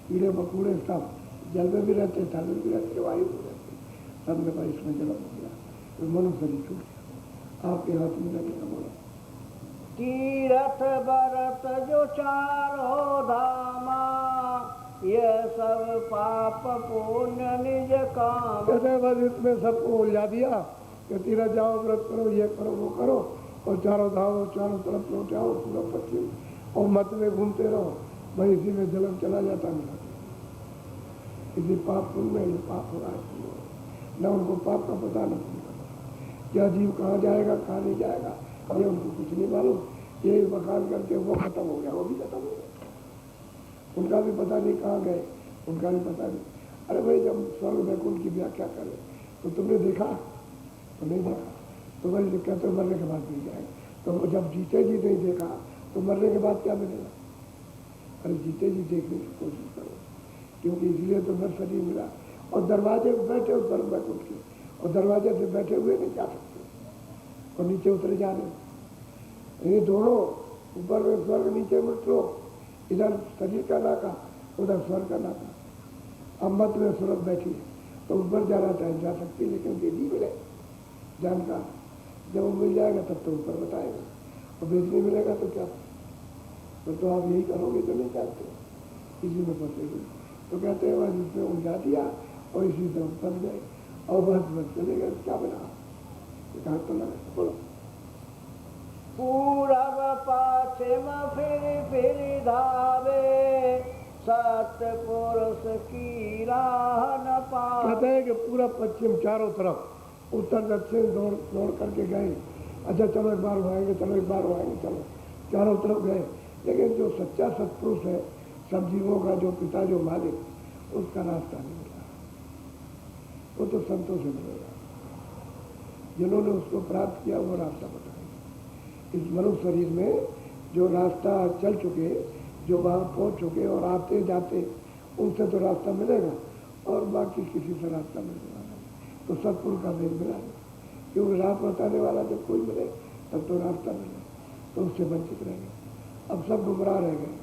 कीड़े मकोड़े सब जल में भी रहते, थल में भी रहते, वायु में रहते, सब में भाई इसमें जन्म हो गया, तो मनुष्य शरीर छूट गया। आपके हाथ में लगेगा। बोलो तीरथ बरत जो चारों धामा, ये सब पाप पुण्य निज काम। कहते बस इसमें सबको उलझा दिया कि तीरथ जाओ, व्रत करो, ये करो, वो करो, और चारों धामों चारों तरफ लौटाओ, पूरा पश्चिम, और मत में घूमते रहो। भाई इसी में जन्म चला जाता नहीं, इसी पाप पुण्य में ये पाप हो रहा है। न उनको पाप का पता, न पुण्य का पता। क्या जीव कहाँ जाएगा, कहाँ नहीं जाएगा, ये उनको कुछ नहीं मालूम। ये बखान करके वो खत्म हो गया, वो भी खत्म हो गया, उनका भी पता नहीं कहाँ गए, उनका भी पता नहीं। अरे भाई जब स्वर्ग वैकुंठ की व्याख्या करें तो तुमने देखा? तो नहीं देखा। तो भाई कहते मरने के बाद मिल जाएगा। तो जब जीते जी नहीं देखा तो मरने के बाद क्या मिलेगा? अरे जीते जी देखने की कोशिश करो, क्योंकि इसलिए तो नर शरीर मिला। और दरवाजे बैठे हो स्वर्ग वैकुंठ के, और दरवाजे से बैठे हुए नहीं जा सकते, और नीचे उतरे जा रहे। ये दोनों, ऊपर में स्वर्ग, नीचे में लो, इधर शरीर का नाका, उधर स्वर्ग का नाका। अब मत में सूरत बैठी है तो ऊपर जाना चाहे जा सकती, लेकिन बेदी मिले जानकार। जब वो मिल जाएगा तब तो ऊपर बताएगा, और बेद नहीं मिलेगा तो क्या? तो आप यही करोगे तो नहीं चाहते, इसी में फंसेगी। तो कहते हैं बस इसमें उलझा दिया और इसी तरफ फंस गए, और बस चलेगा, क्या बना? कहा तो लगा। बोलो पूरब पश्चिम फिर धावे, सतपुरुष की राह न पावे। कहते हैं कि पूरा पश्चिम चारों तरफ, उत्तर दक्षिण दौड़ करके गए। अच्छा चलो एक बार आएंगे, चलो एक बार आएंगे, चलो चारों तरफ गए, लेकिन जो सच्चा सतपुरुष है, सब जीवों का जो पिता, जो मालिक, उसका रास्ता नहीं मिला। वो तो संतों से मिलेगा, जिन्होंने उसको प्राप्त किया वो रास्ता बताएंगे। इस मनुष्य शरीर में जो रास्ता चल चुके, जो वहाँ पहुँच चुके और आते जाते, उनसे तो रास्ता मिलेगा, और बाकी किसी से रास्ता मिलने वाला नहीं। तो सतपुरुष का भेद मिला है, क्योंकि राह बताने वाला जब कोई मिले तब तो रास्ता मिले, तो उससे वंचित रहेंगे। अब सब गुमराह रह गए,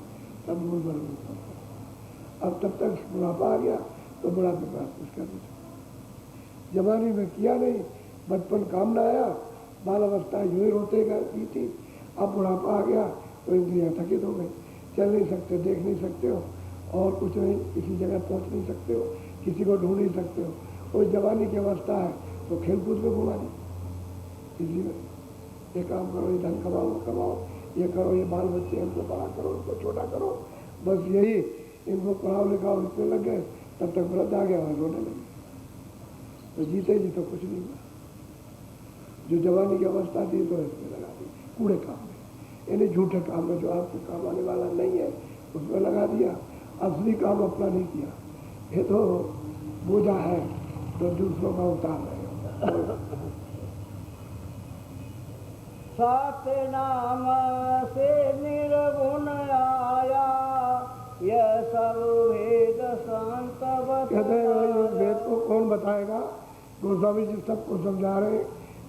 सब मूल बन गए। अब तब तक बुढ़ापा आ गया तो बुढ़ापे के बाद उसका कुछ जवानी में किया नहीं, बचपन काम न आया, बाल अवस्था यूँ ही रोते गई थी। अब बुढ़ापा आ गया तो इंद्रियाँ थकित हो गई, चल नहीं सकते, देख नहीं सकते हो, और कुछ नहीं, किसी जगह पहुंच नहीं सकते हो, किसी को ढूंढ नहीं सकते हो। कोई जवानी की अवस्था है तो खेल कूद में घुमा दी, इसलिए ये काम करो, ये धन कमाओ, कमाओ, ये करो, ये बाल बच्चे इनको बड़ा करो, इनको छोटा करो, बस यही, इनको पढ़ाओ लिखाओ, इसमें लग गए। तब तक व्रत आ गया और रोने लगे, तो जीते जी तो कुछ नहीं हुआ। जो जवानी की अवस्था थी तो इसमें लगा दी कूड़े काम में, यानी झूठे काम में, जो आपको काम आने वाला नहीं है उसमें लगा दिया। असली काम अपना नहीं किया, ये तो बोझा है तो दूसरों का उतार रहेगा। सत नाम से निर्गुण आया, यह सब भेद संत कहते हैं भाई उस भेद को कौन बताएगा? गोस्वामी जी सबको समझा रहे हैं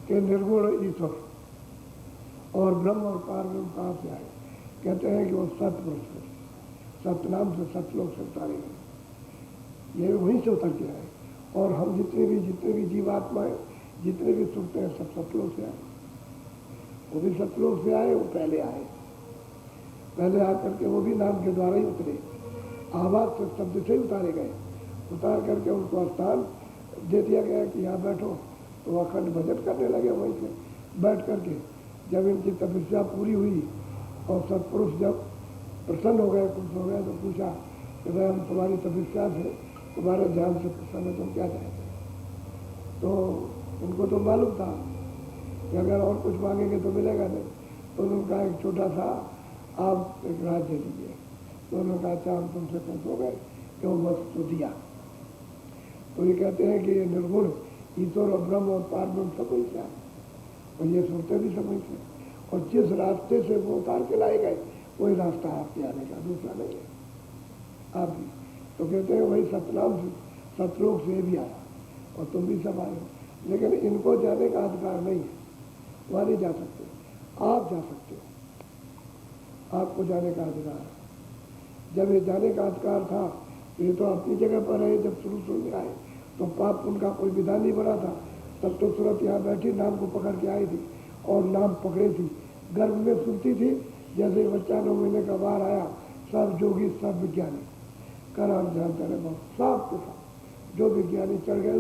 कि निर्गुण ईश्वर और ब्रह्म और पार ब्रह्म कहाँ से आए? कहते हैं कि वो सतपुरुष से, सतनाम से सतलोक से उतारे गए, ये वहीं से उतर के आए। और हम जितने भी जीवात्माएं जितने भी सुनते हैं सब सतलोक से आए। वो भी सतलोक से आए, वो पहले आए, पहले आकर के वो भी नाम के द्वारा ही उतरे, आवाज से शब्द से ही उतारे गए। उतार करके उनको स्थान दे दिया गया कि यहाँ बैठो, तो वो अखंड भजन करने लगे वहीं से बैठ करके। जब इनकी तपस्या पूरी हुई और सत्पुरुष जब प्रसन्न हो गए, खुश हो गए, तो पूछा कि भाई हम तुम्हारी तपस्या से, तुम्हारे ध्यान से प्रसन्न है, तुम क्या चाहते हैं? तो उनको तो मालूम था कि अगर और कुछ मांगेंगे तो मिलेगा नहीं। तो उन्होंने कहा एक छोटा सा आप एक राज्य दे दीजिए। तो उन्होंने कहा अच्छा हम तुमसे खुश हो गए कि वो बस तो दिया। तो ये कहते हैं कि ये निर्गुण ईश्वर और ब्रह्म और पार ब्रह्म सब वही से आए, और ये सुनते भी सब वही से। और जिस रास्ते से वो उतार के लाए गए वही रास्ता आपके आने का, दूसरा नहीं है। आप भी तो कहते हैं वही सतनाम से सतलोक से भी आया और तुम भी सब आए हो, लेकिन इनको जाने का अधिकार नहीं है, वहाँ नहीं जा सकते। आप जा सकते हो, आपको जाने का अधिकार है। जब ये जाने का अधिकार था ये तो अपनी जगह पर रहे, जब शुरू में आए तो पाप उनका कोई विधान नहीं बना था। तब तो सूरत यहाँ बैठी नाम को पकड़ के आई थी और नाम पकड़े थी, गर्भ में सुनती थी। जैसे बच्चा 9 महीने का बाहर आया, सब जोगी सब विज्ञानी करार जानते रहे, बहुत सब के सब जो विज्ञानी चढ़ गए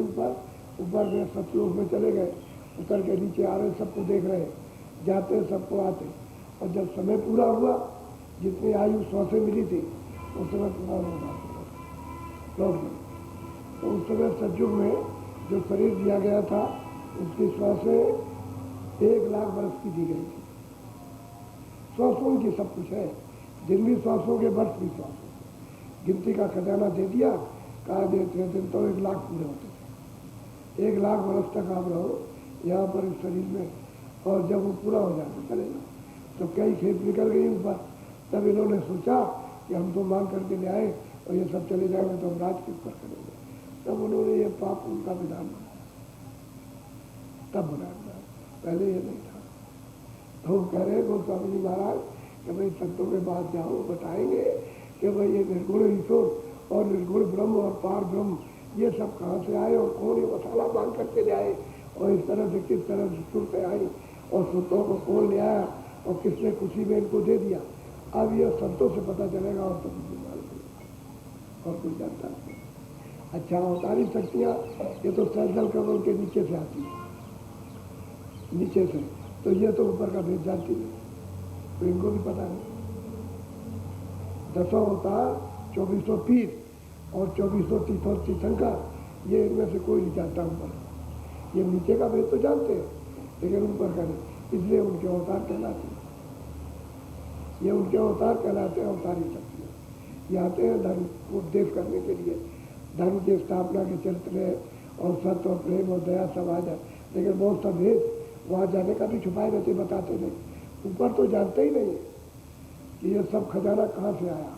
ऊपर में सतलोक में चले गए, उतर के नीचे आ रहे, सबको देख रहे, जाते सबको आते। और जब समय पूरा हुआ, जितनी आयु 100 से मिली थी उस समय पूरा लौट गए। तो उस समय सतयुग में जो शरीर दिया गया था उसकी श्वासें 1 लाख वर्ष की दी गई थी। श्वासों की सब कुछ है, दिन भी श्वासों के, वर्ष भी श्वासों के। गिनती का खजाना दे दिया, कहा देते दिन तो 1 लाख पूरे होते थे। 1 लाख वर्ष तक आप रहो यहाँ पर इस शरीर में, और जब वो पूरा हो जाए चले जाओ। तो कई खेप निकल गई ऊपर। तब इन्होंने सोचा कि हम तो मांग करके ले आए और ये सब चले जाएंगे तो हम राज किस पर करेंगे। तब उन्होंने ये पाप उनका विधान बनाया, तब बनाया, पहले ये नहीं था। तो कह रहे गोस्वामी जी महाराज कि भाई संतों के पास जाओ, बताएंगे कि भाई ये निर्गुण ईश्वर और निर्गुण ब्रह्म और पार ब्रह्म ये सब कहाँ से आए और कौन ये मसाला मांग करके ले आए, और इस तरह से किस तरह से सुनते आई, और सुनतों को कौन ले आया और किसने खुशी में इनको दे दिया। अब ये संतों से पता चलेगा और तो कुछ मालूम और कुछ जानता नहीं। अच्छा, अवतारी शक्तियाँ ये तो सहजल कमल के नीचे से आती है, नीचे से, तो ये तो ऊपर का भेद जानती नहीं, तो इनको भी पता नहीं। 10 अवतार, 2400 पीर और 2400 तीर्थंकर, ये इनमें से कोई नहीं जानता ऊपर। ये नीचे का भेद तो जानते हैं लेकिन ऊपर का नहीं, इसलिए उनके अवतार कहलाते हैं। ये उनके अवतार कहलाते हैं, अवतारी शक्तियाँ। ये आते हैं धर्म को उपदेश करने के लिए, धर्म की स्थापना के चरित्र और सत्य और प्रेम और दया सब आ जाए। लेकिन बहुत सा भेद वहाँ जाने का भी छुपाए रहते, बताते नहीं। ऊपर तो जानते ही नहीं कि ये सब खजाना कहाँ से आया,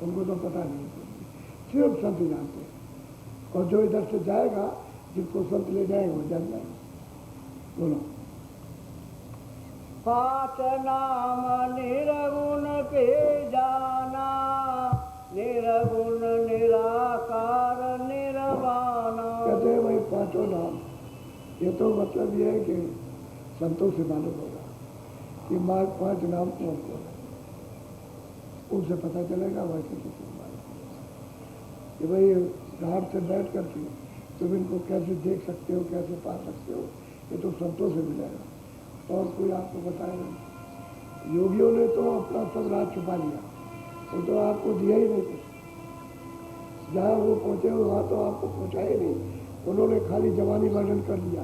उनको तो पता नहीं, सिर्फ संत जानते हैं। और जो इधर से जाएगा, जिसको संत ले जाएगा वो जान जाएगा। बोलो। 5 नाम निर्गुण के जाना, निर्गुण निराकार निर्वाणा। कहते हैं भाई 5 नाम, ये तो मतलब ये है कि संतों से मालूम होगा कि 5 नाम कौन कौन है, उनसे पता चलेगा। भाई किसी से मालूम कि भाई घाट से बैठ करके तुम इनको कैसे देख सकते हो, कैसे पा सकते हो, ये तो संतों से मिलेगा और कोई आपको बताएगा। योगियों ने तो अपना सब राज छुपा लिया, वो तो आपको दिया ही नहीं कुछ। जहाँ वो पहुँचे वहाँ तो आपको पहुँचा ही नहीं, उन्होंने खाली जवानी वर्णन कर दिया,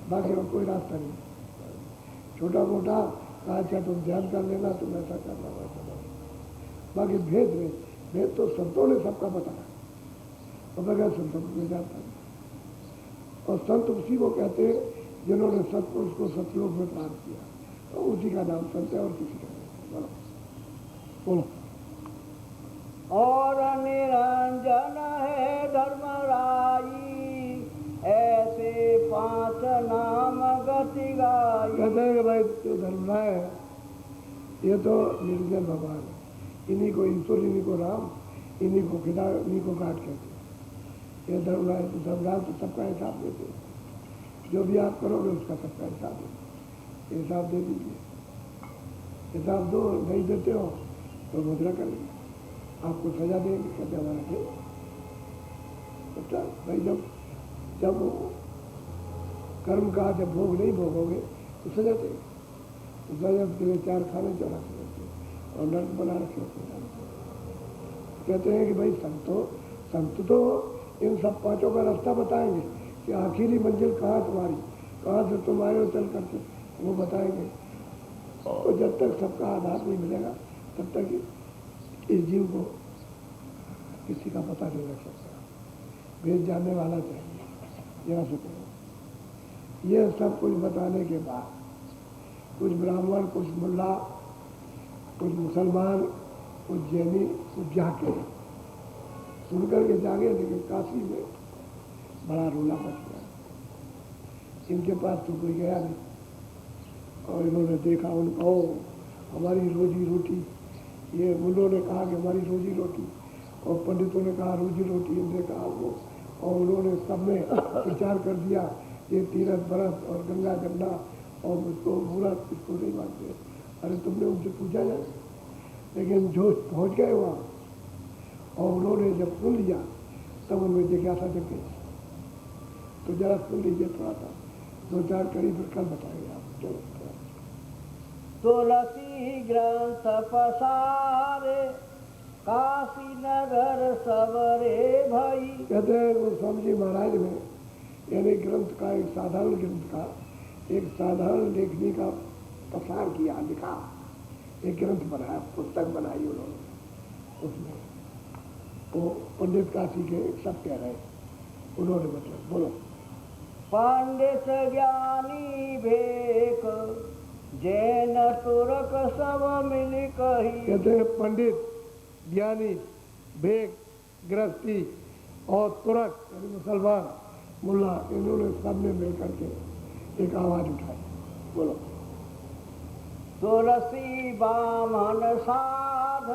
बाकी और कोई रास्ता नहीं। छोटा मोटा कहा अच्छा तुम ध्यान कर लेना, तुम ऐसा करना वैसा करना, बाकी भेद तो संतों ने सबका बताया, और बगैर संतों को नहीं जानता। और संत उसी को कहते हैं जिन्होंने सतपुरुष को सतलोक में प्राप्त किया, तो उसी का नाम संत है और किसी का नहीं। बोलो बोलो। और निरंजन है धर्मराई, ऐसे 5 नाम गति गाई। कहते हैं कि भाई जो धर्मराय है ये तो निर्जन भगवान है, इन्हीं को ईश्वर, इन्हीं को राम, इन्हीं को खिदा, इन्हीं को काट कहते हैं। ये धर्मराय तो सबका हिसाब देते हैं, जो भी आप करोगे उसका सबका हिसाब देते, हिसाब दे दीजिए। हिसाब दो, नहीं देते हो तो मुद्रा करेंगे, आपको सजा देंगे। कहते हमारा खेल बच्चा भाई, जब कर्म का जब भोग नहीं भोगोगे तो सजा देंगे। तो सजा के लिए 4 खाने चढ़ा के रखते और नर्क बना रखे होते हैं। कहते हैं कि भाई संत तो इन सब 5 का रास्ता बताएंगे कि आखिरी मंजिल कहाँ तुम्हारी, कहाँ से तुम आए हो चल करके, वो बताएंगे। और जब तक सबका आधार नहीं मिलेगा तब तक इस जीव को किसी का पता नहीं लग सकता। भेद जानने वाला चाहिए, जरा से करो। ये सब कुछ बताने के बाद कुछ ब्राह्मण, कुछ मुल्ला, कुछ मुसलमान, कुछ जैनी, कुछ जाके सुनकर के जागे। लेकिन काशी में बड़ा रोला मच गया, इनके पास तो कोई गया नहीं। और इन्होंने देखा, उनको हमारी रोजी रोटी, ये मुल्लों ने कहा कि हमारी रोजी रोटी, और पंडितों ने कहा रोजी रोटी, इनने कहा वो, और उन्होंने सब में विचार कर दिया ये तीरथ बरस और गंगा जमुना और मुझको मुहूर्त इसको नहीं मानते। अरे तुमने उनसे पूछा जाए, लेकिन जो पहुँच गए वहाँ और उन्होंने जब सुन लिया तब उनमें जिज्ञासा जग गई। तो जरा सुन लीजिए थोड़ा सा, 2-4 कड़ी फिर कल बताएंगे आप। चलो। तुलसी ग्रंथ पसारे, काशी नगर सबरे भई। कहते हैं गोस्वामी जी महाराज ने यानी ग्रंथ का, एक साधारण ग्रंथ का, एक साधारण लेखनी का प्रसार किया, लिखा, एक ग्रंथ बनाया, पुस्तक बनाई उन्होंने। उसमें वो पंडित काशी के सब कह रहे, उन्होंने मतलब बोलो। पंडित ज्ञानी भेक, जैन तुरक सब मिल कही। कहते हैं पंडित, ज्ञानी, भेक, गृहस्थी और तुरक यानी मुसलमान, मुल्ला, इन्होंने सबने मिल करके एक आवाज उठाई। बोलो। तुलसी बामन साध,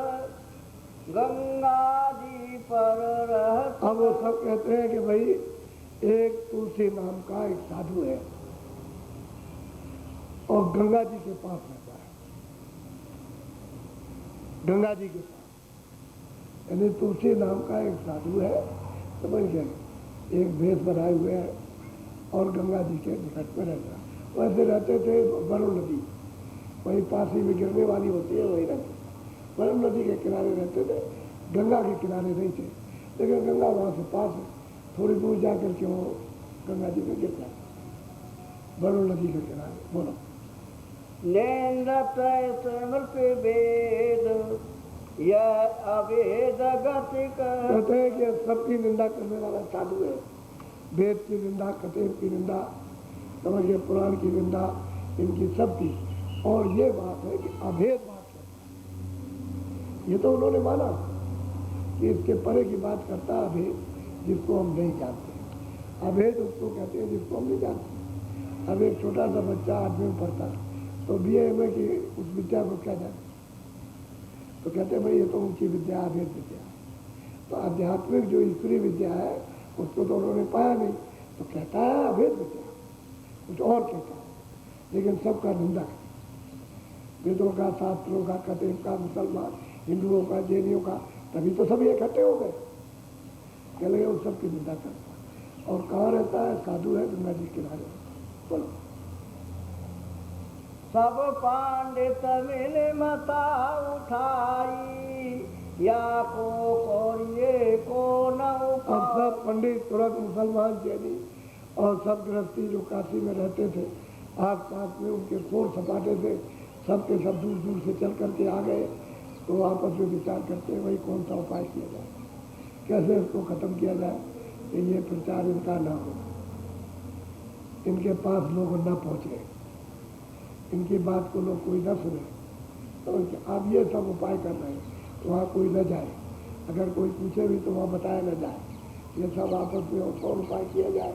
गंगा जी पर रहत। अब वो सब कहते हैं कि भाई एक तुलसी नाम का एक साधु है और गंगा जी के पास रहता है, गंगा जी के पास, यानी तुलसी नाम का एक साधु है, समझ गए, एक भेष बनाए हुए है और गंगा जी के निकट में रहता है। वैसे रहते थे वरुण नदी, वही पास ही में गिरने वाली होती है, वही रहते थे। वरुण नदी के किनारे रहते थे, गंगा के किनारे नहीं थे, लेकिन गंगा वहाँ से पास है, थोड़ी दूर जाकर के वो गंगा जी में गिर जाते, वरुण नदी के किनारे। बोलो। नेन्द्र स्मृत वेद, यह अवेद गति कहते हैं कि सबकी निंदा करने वाला साधु है, वेद की निंदा, कतेब की निंदा, समझिए पुराण की निंदा, इनकी सबकी। और ये बात है कि अभेद बात करता है, ये तो उन्होंने माना कि इसके परे की बात करता है अभेद, जिसको हम नहीं जानते। अभेद उसको कहते हैं जिसको हम नहीं जानते। अब एक छोटा सा बच्चा 8वीं में पढ़ता है तो BA में कि उस विद्या को क्या जाने, तो कहते हैं भाई ये तो ऊंची विद्या, अभेद विद्या। तो आध्यात्मिक जो ईश्वरीय विद्या है उसको तो उन्होंने पाया नहीं, तो कहता है अभेद विद्या, कुछ और कहता है, लेकिन सबका निंदा है, वेदों का, शास्त्रों का, कतेब का, मुसलमान, हिंदुओं का, जैनियों का, तभी तो सभी इकट्ठे हो गए। कह लगे उस सबकी निंदा करता। और कहाँ रहता है? साधु है गंगा जी किनारे। बोलो। सब पंडित मिल मता उठाई, या को ये को न। अब सब पंडित, तुरक, मुसलमान, जैनी और सब गृहस्थी जो काशी में रहते थे, आस पास में उनके शोर सपाटे थे, सब के सब दूर दूर से चल करके आ गए। तो आपस में विचार करते हैं भाई कौन सा उपाय किया जाए, कैसे इसको खत्म किया जाए कि ये प्रचार इनका ना हो, इनके पास लोग न पहुँचे, इनकी बात को लोग कोई न सुने। तो अब ये सब उपाय कर रहे हैं, वहाँ कोई न जाए, अगर कोई पूछे भी तो वहाँ बताया न जाए। ये सब आपस में और उपाय किया जाए,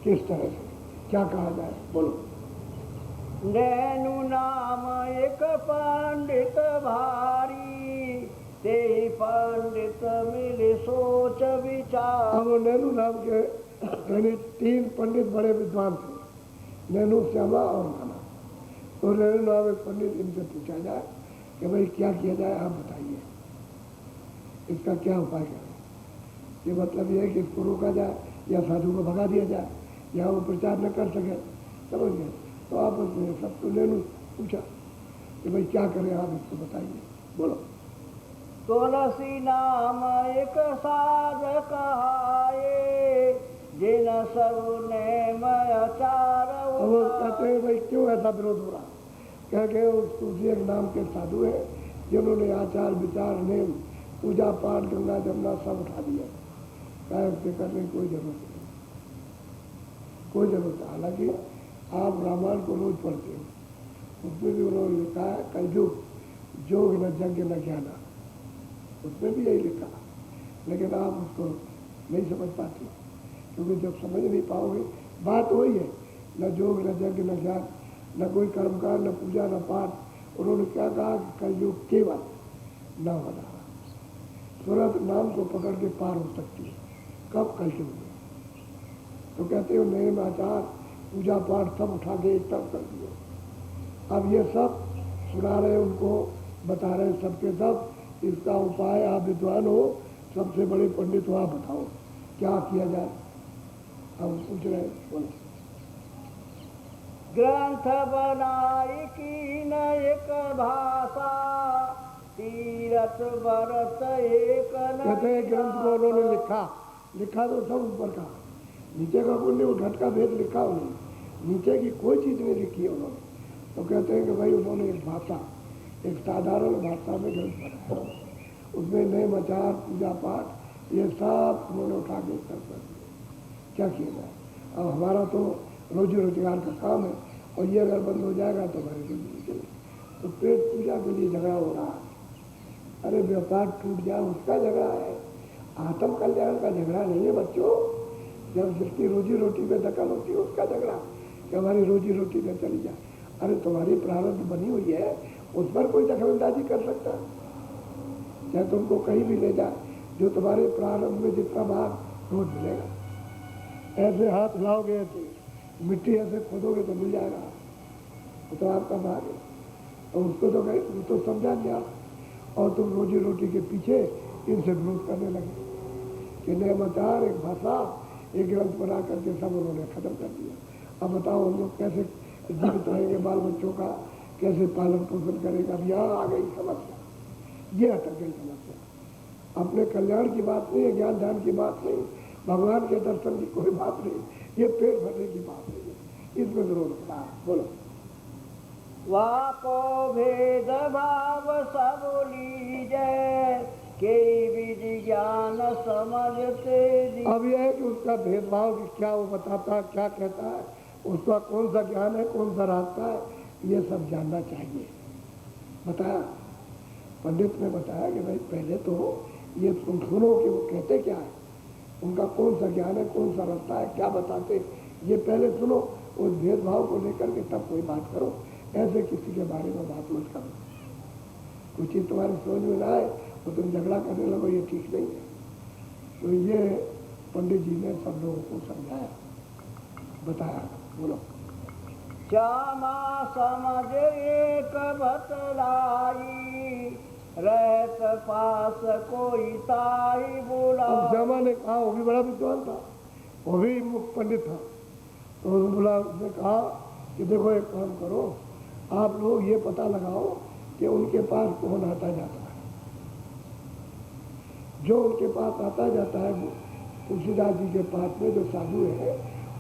किस तरह से क्या कहा जाए, बोलो। रेणु नाम एक पंडित भारी, ते पंडित मिले सोच विचार। अब नैनु नाम के यानी 3 पंडित बड़े विद्वान थे, नैनु, श्यामा और नाना। तो नैनु नाम एक पंडित, इनसे पूछा जाए कि भाई क्या किया जाए, आप बताइए, इसका क्या उपाय करें। ये मतलब ये है कि इसको रोका जाए या साधु को भगा दिया जाए या वो प्रचार न कर सके, समझ गए। तो आपस में सबको नैनु पूछा कि भाई क्या करें, आप इसको बताइए, बोलो। तुलसी नाम एक साधक आए, जिन सब नेम आचार अब वो कहते हैं भाई क्यों ऐसा विरोध हो रहा, कह के उस तुलसी एक नाम के साधु है जिन्होंने आचार विचार नेम पूजा पाठ गंगा जमुना सब उठा दिया, क्या उसके करने की कोई जरूरत नहीं, कोई जरूरत है। हालांकि आप रामायण को रोज पढ़ते हो, उसमें भी उन्होंने लिखा है कलयुग जोग न यज्ञ न ज्ञाना, उसमें भी यही लिखा, लेकिन आप उसको नहीं समझ पाते, क्योंकि जब समझ नहीं पाओगे, बात वही है, न जोग न यज्ञ न ज्ञान, न कोई कर्मकांड, न पूजा न पाठ। उन्होंने क्या कहा कि कलयुग केवल न होना, तुरंत नाम को पकड़ के पार हो सकती है, कब, कलयुग में। तो कहते हो नेम आचार पूजा पाठ सब उठा के एक तरफ कर दिए। अब ये सब सुना रहे, उनको बता रहे सबके सब, इसका उपाय आप विद्वान हो, सबसे बड़े पंडित हो, आप बताओ क्या किया जाए। अब पूछ रहे, बोलो। ग्रंथ बनाई की न एक भाषा, तीरथ भरत एक न। कहते हैं ग्रंथ को उन्होंने लिखा तो सब ऊपर का, नीचे का पुण्य उठट का भेद लिखा उन्होंने, नीचे की कोई चीज नहीं लिखी है उन्होंने। तो कहते हैं कि भाई उन्होंने एक भाषा, एक साधारण भाषा में ग्रंथ बनाया, उसमें नए आचार पूजा पाठ ये सब उन्होंने उठा के कर दिया। क्या किया जाए, अब हमारा तो रोजी रोजगार का काम है, और ये अगर बंद हो जाएगा तो हमारी जिंदगी चलेगी। तो पेट पूजा के लिए झगड़ा हो रहा है, अरे व्यापार टूट जाए उसका झगड़ा है, आत्म कल्याण का झगड़ा नहीं है बच्चों। जब जिसकी रोजी रोटी में दखल होती है उसका झगड़ा कि हमारी रोजी रोटी में चली जाए। अरे तुम्हारी प्रारब्ध बनी हुई है, उस पर कोई दखलंदाजी कर सकता है, चाहे तुमको कहीं भी ले जाए, जो तुम्हारे प्रारब्ध में जितना भाग रोज मिलेगा। ऐसे हाथ हिलाओगे, ऐसे मिट्टी ऐसे खोदोगे तो मिल जाएगा, वो तो आपका भाग है। और उसको तो कहीं वो तो समझा गया, और तुम रोजी रोटी के पीछे इनसे विरोध करने लगे कि नैमाचार एक भाषा एक ग्रंथ बना करके सब उन्होंने खत्म कर दिया। अब बताओ हम लोग कैसे जीवित रहेंगे, बाल बच्चों का कैसे पालन पोषण करेगा। अब यहाँ आ गई समस्या, ये अटक गई समस्या। अपने कल्याण की बात नहीं है, ज्ञान ध्यान की बात नहीं, भगवान के दर्शन की कोई बात नहीं, ये पेट भरने की बात नहीं है, इसमें विरोध हो रहा है। बोलो। वाको भेद भाव सब लीजय, के विधि ज्ञान समझते। अब यह है कि उसका भेदभाव क्या वो बताता है, क्या कहता है, उसका कौन सा ज्ञान है, कौन सा रास्ता है, ये सब जानना चाहिए। बताया पंडित ने बताया कि भाई पहले तो ये तुम सुनो कि वो कहते क्या है, उनका कौन सा ज्ञान है, कौन सा रास्ता है, क्या बताते, ये पहले सुनो, उस भेदभाव को लेकर के तब कोई बात करो। ऐसे किसी के बारे में बात मत करो, कुछ चीज तुम्हारी समझ में ना आए तो तुम झगड़ा करने लगो, ये ठीक नहीं है। तो ये पंडित जी ने सब लोगों को समझाया, बताया। बोलो। श्यामा समझ एक बतलाई, रहत पास कोई ताई बोला। अब श्यामा ने कहा, वो भी बड़ा विद्वान था, वो भी मुख्य पंडित था, तो बोला, उसने कहा कि देखो एक काम करो, आप लोग ये पता लगाओ कि उनके पास कौन आता जाता है। जो उनके पास आता जाता है, तुलसीदास जी के पास में जो साधु है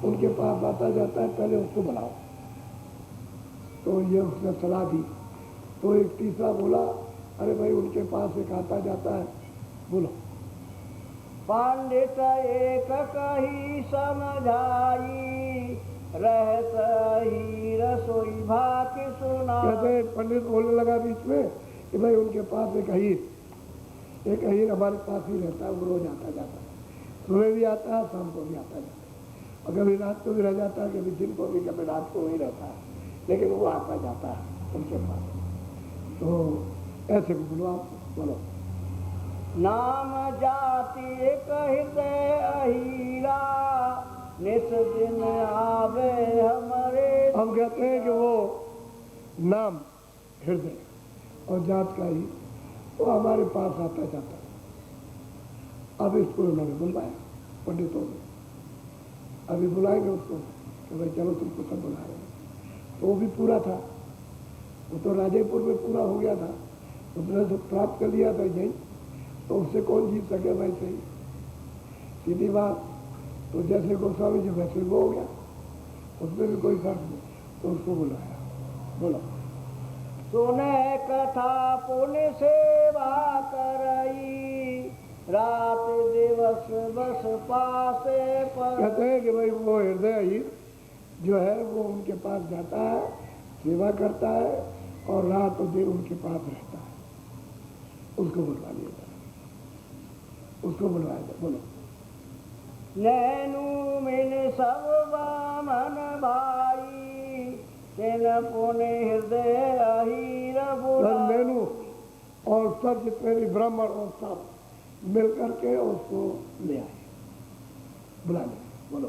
उनके पास आता जाता है, पहले उसको बुलाओ। तो ये उसने सलाह दी। तो एक तीसरा बोला, अरे भाई उनके पास एक आता जाता है, बोलो। पंडित एक कही समझाई, रहत ही रसोई भात सुना। कहते पंडित बोलने लगा बीच में कि भाई उनके पास एक हीर, एक अहीर हमारे पास ही रहता है, वो रोज आता जाता है, सुबह भी आता है, शाम को भी आता जाता है, और कभी रात को भी रह जाता है, कभी दिन को भी, कभी रात को ही रहता है, लेकिन वो आता जाता है उनके पास। तो ऐसे बोलो, आप बोलो। नाम जाति एक हृदय अहीरा, नित दिन आवे हमारे। हम कहते हैं कि वो नाम हृदय और जात का ही वो हमारे पास आता जाता है। अब इसको उन्होंने बुलवाया पंडितों ने, अभी बुलाएंगे उसको कि भाई चलो तुमको सब बुला रहे हैं। तो वो भी पूरा था, वो तो राजेपुर में पूरा हो गया था, उसने तो प्राप्त कर लिया था यही, तो उससे कौन जीत सके वैसे ही, सीधी बात। तो जैसे गोस्वामी जी वैसे वो हो गया, उसमें भी कोई फर्क नहीं, तो उसको बुलाया। बोलो। सुने कथा पुण्य सेवा करई, रात दिवस बस पासे पर। कहते हैं कि भाई वो हृदय ही जो है वो उनके पास जाता है, सेवा करता है और रात और दिन उनके पास रहता है। उसको बुलवा लिया जाए, उसको बुलवाया जाए। बोलो। नैनु मिन सब बामन भाई, तेन पुण्य हृदय अहीर बुला। नैनु और सब जितने भी ब्राह्मण और सब मिल करके उसको ले आए, बुला ले। बोलो।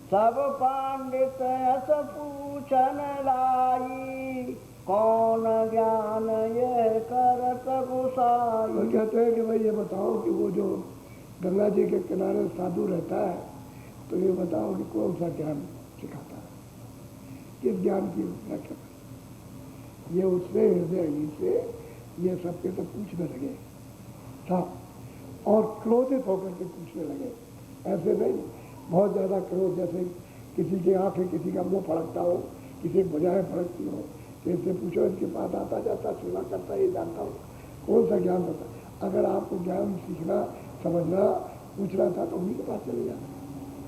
सब पंडित यस पूछन लाई, कौन ज्ञान ये करत गुसाई। तो कहते हैं कि भाई ये बताओ कि वो जो गंगा जी के किनारे साधु रहता है, तो ये बताओ कि कौन सा ज्ञान सिखाता है, किस ज्ञान की व्याख्या कर। ये उससे हृदय से ये सबके सब पूछने लगे सब, और क्रोधित होकर के पूछने लगे। ऐसे नहीं बहुत ज़्यादा क्रोध, जैसे किसी की आँखें किसी का मुंह फड़कता हो, किसी की भुजाएं फड़कती हो, तो इससे पूछो इनके पास आता जाता सेवा करता ये जानता हूँ, कौन सा ज्ञान होता है। अगर आपको ज्ञान सीखना समझना पूछना था तो उन्हीं के पास चले जाना,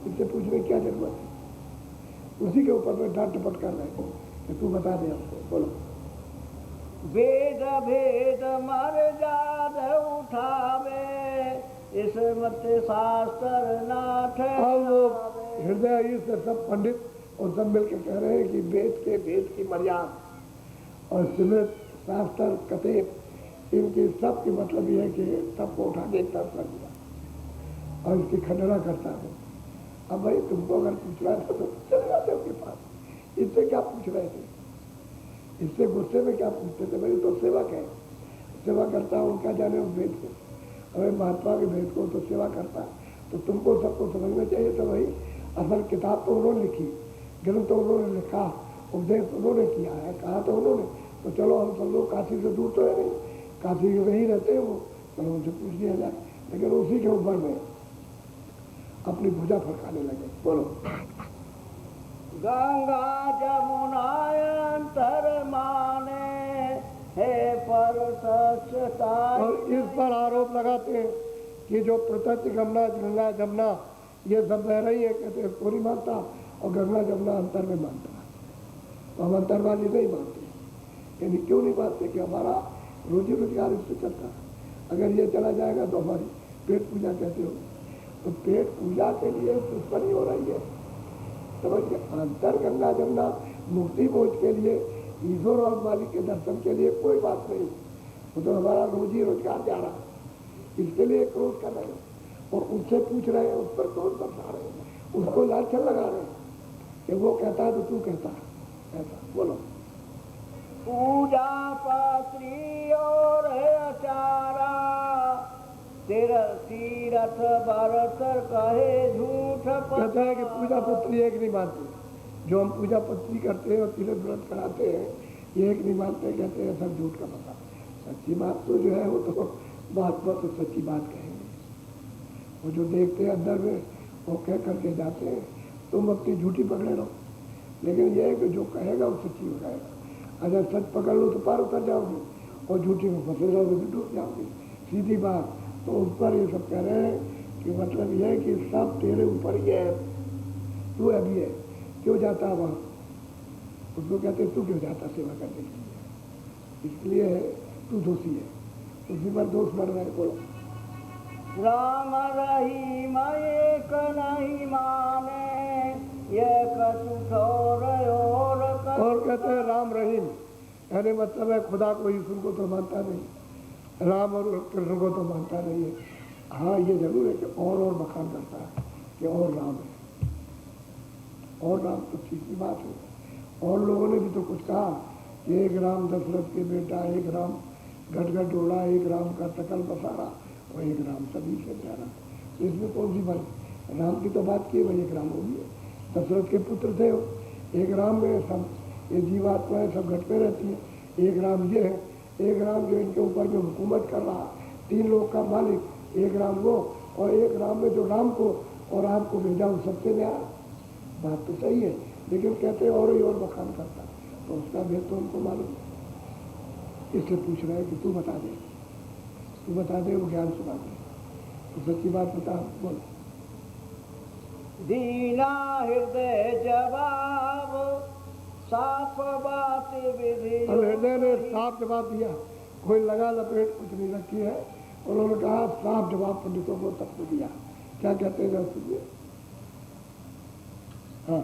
इससे पूछने की क्या जरूरत है। उसी के ऊपर में डांट टपट कर रहे हो कि तू बता दे हमको। बोलो। वेद भेद मर जाद उठावे, इस मत शास्त्र नाथ। अब वो हृदय से सब पंडित और सब मिलकर कह रहे हैं कि वेद के भेद की मर्यादा और स्मृत शास्त्र कथे इनकी सब की मतलब ये है कि सबको उठा के एक तरफ कर दिया और इसकी खंडना करता है। अब भाई तुमको अगर पूछना था तो चले जाते उनके पास, इससे क्या पूछ रहे थे, इससे गुस्से में क्या पूछते थे। भाई तो सेवक है, सेवा करता है, उनका जाने उस भेद को, अगर महात्मा के भेद को तो सेवा करता है, तो तुमको सबको समझना चाहिए। तो भाई असल किताब तो उन्होंने लिखी, ग्रंथ तो उन्होंने लिखा, उपदेश उन्होंने किया है, कहा तो उन्होंने, तो चलो हम सब लोग काशी से दूर तो है नहीं, काशी में नहीं रहते हैं वो, चलो उनसे पूछ लिया जाए। लेकिन उसी के ऊपर में अपनी भुजा फड़काने लगे। बोलो। गंगा जमुना अंतर माने, है पर सचता। और इस पर आरोप लगाते हैं कि जो प्रत्यक्ष गंगा जमुना ये सब बह रही है, कहते हैं इसको नहीं मानता, और गंगा जमुना अंतर में मानता है। तो हम अंतरवादी नहीं मानते, यानी क्यों नहीं मानते कि हमारा रोजी रोजगार इससे चलता है। अगर ये चला जाएगा तो हमारी पेट पूजा कैसे हो, तो पेट पूजा के लिए दुश्मनी हो रही है, समझिए। अंतर गंगा जमुना मुक्ति बोझ के लिए, ईश्वर और मालिक के दर्शन के लिए कोई बात नहीं, वो तो हमारा रोजी रोजगार जा रहा है, इसके लिए क्रोध कर रहे हैं और उससे पूछ रहे हैं, उस पर क्रोध बरसा रहे हैं, उसको लाछन लगा रहे हैं कि वो कहता है तो तू कहता है ऐसा। बोलो। पूजा पात्री और अचारा, तीरथ बरतर कहे झूठ। कहता है कि पूजा पत्री एक नहीं मानते, जो हम पूजा पत्री करते हैं और तीर्थ व्रत कराते हैं ये एक नहीं मानते, कहते हैं सब झूठ का पता। सच्ची बात तो जो है वो तो महात्मा तो सच्ची बात कहेंगे, वो जो देखते हैं अंदर में वो कह करके जाते हैं, तुम अपनी झूठी पकड़े रहो, लेकिन ये है कि जो कहेगा वो सच्ची हो जाएगा। अगर सच पकड़ लो तो पार उतर जाओगे और झूठी में फंसे जाओगे तो डूब जाओगे, सीधी बात। तो उस पर ये सब कह रहे हैं कि मतलब ये है कि सब तेरे ऊपर ही है, तू अभी है, क्यों जाता है वहाँ, उसको कहते तू क्यों जाता सेवा करने के लिए, इसलिए तू दोषी है, उसी पर दोष बढ़ रहे। बोलो। राम रहीम एक नहीं माने, ये कछु ठोर और कहते हैं राम रहीम, यानी मतलब है खुदा को ईश्वर को तो मानता नहीं, राम और कृष्ण को तो मानता नहीं है। हाँ ये जरूर है कि और बखान करता है कि और राम है, और राम तो ठीक की बात है। और लोगों ने भी तो कुछ कहा कि एक राम दशरथ के बेटा, एक राम गटगट ओढ़ा, एक राम का सकल बसारा, और एक राम सभी से प्यारा। तो इसमें कौन सी बात? राम की तो बात की भाई, एक राम हो गई है। दशरथ के पुत्र थे वो, एक राम में सब ये जीवात्माएं सब घट पे रहती है। एक राम ये है, एक राम जो इनके ऊपर में हुकूमत कर रहा, 3 लोग का मालिक, एक राम वो, और एक राम में जो राम को और आपको भेजा वो सबसे न्याय। बात तो सही है, लेकिन कहते हैं और बखान करता, तो उसका भेद तो उनको मालूम है। इससे पूछ रहे हैं कि तू बता दे, तू बता दे, वो ज्ञान सुना दे, तो सच्ची बात बता। बोल। दीना हृदय जवाब, साफ बात विधि। अब हृदय ने साफ जवाब दिया, कोई लगा लपेट कुछ नहीं रखी है। उन्होंने कहा साफ जवाब पंडितों को तब तो दिया। क्या कहते हैं सुनिए। हाँ,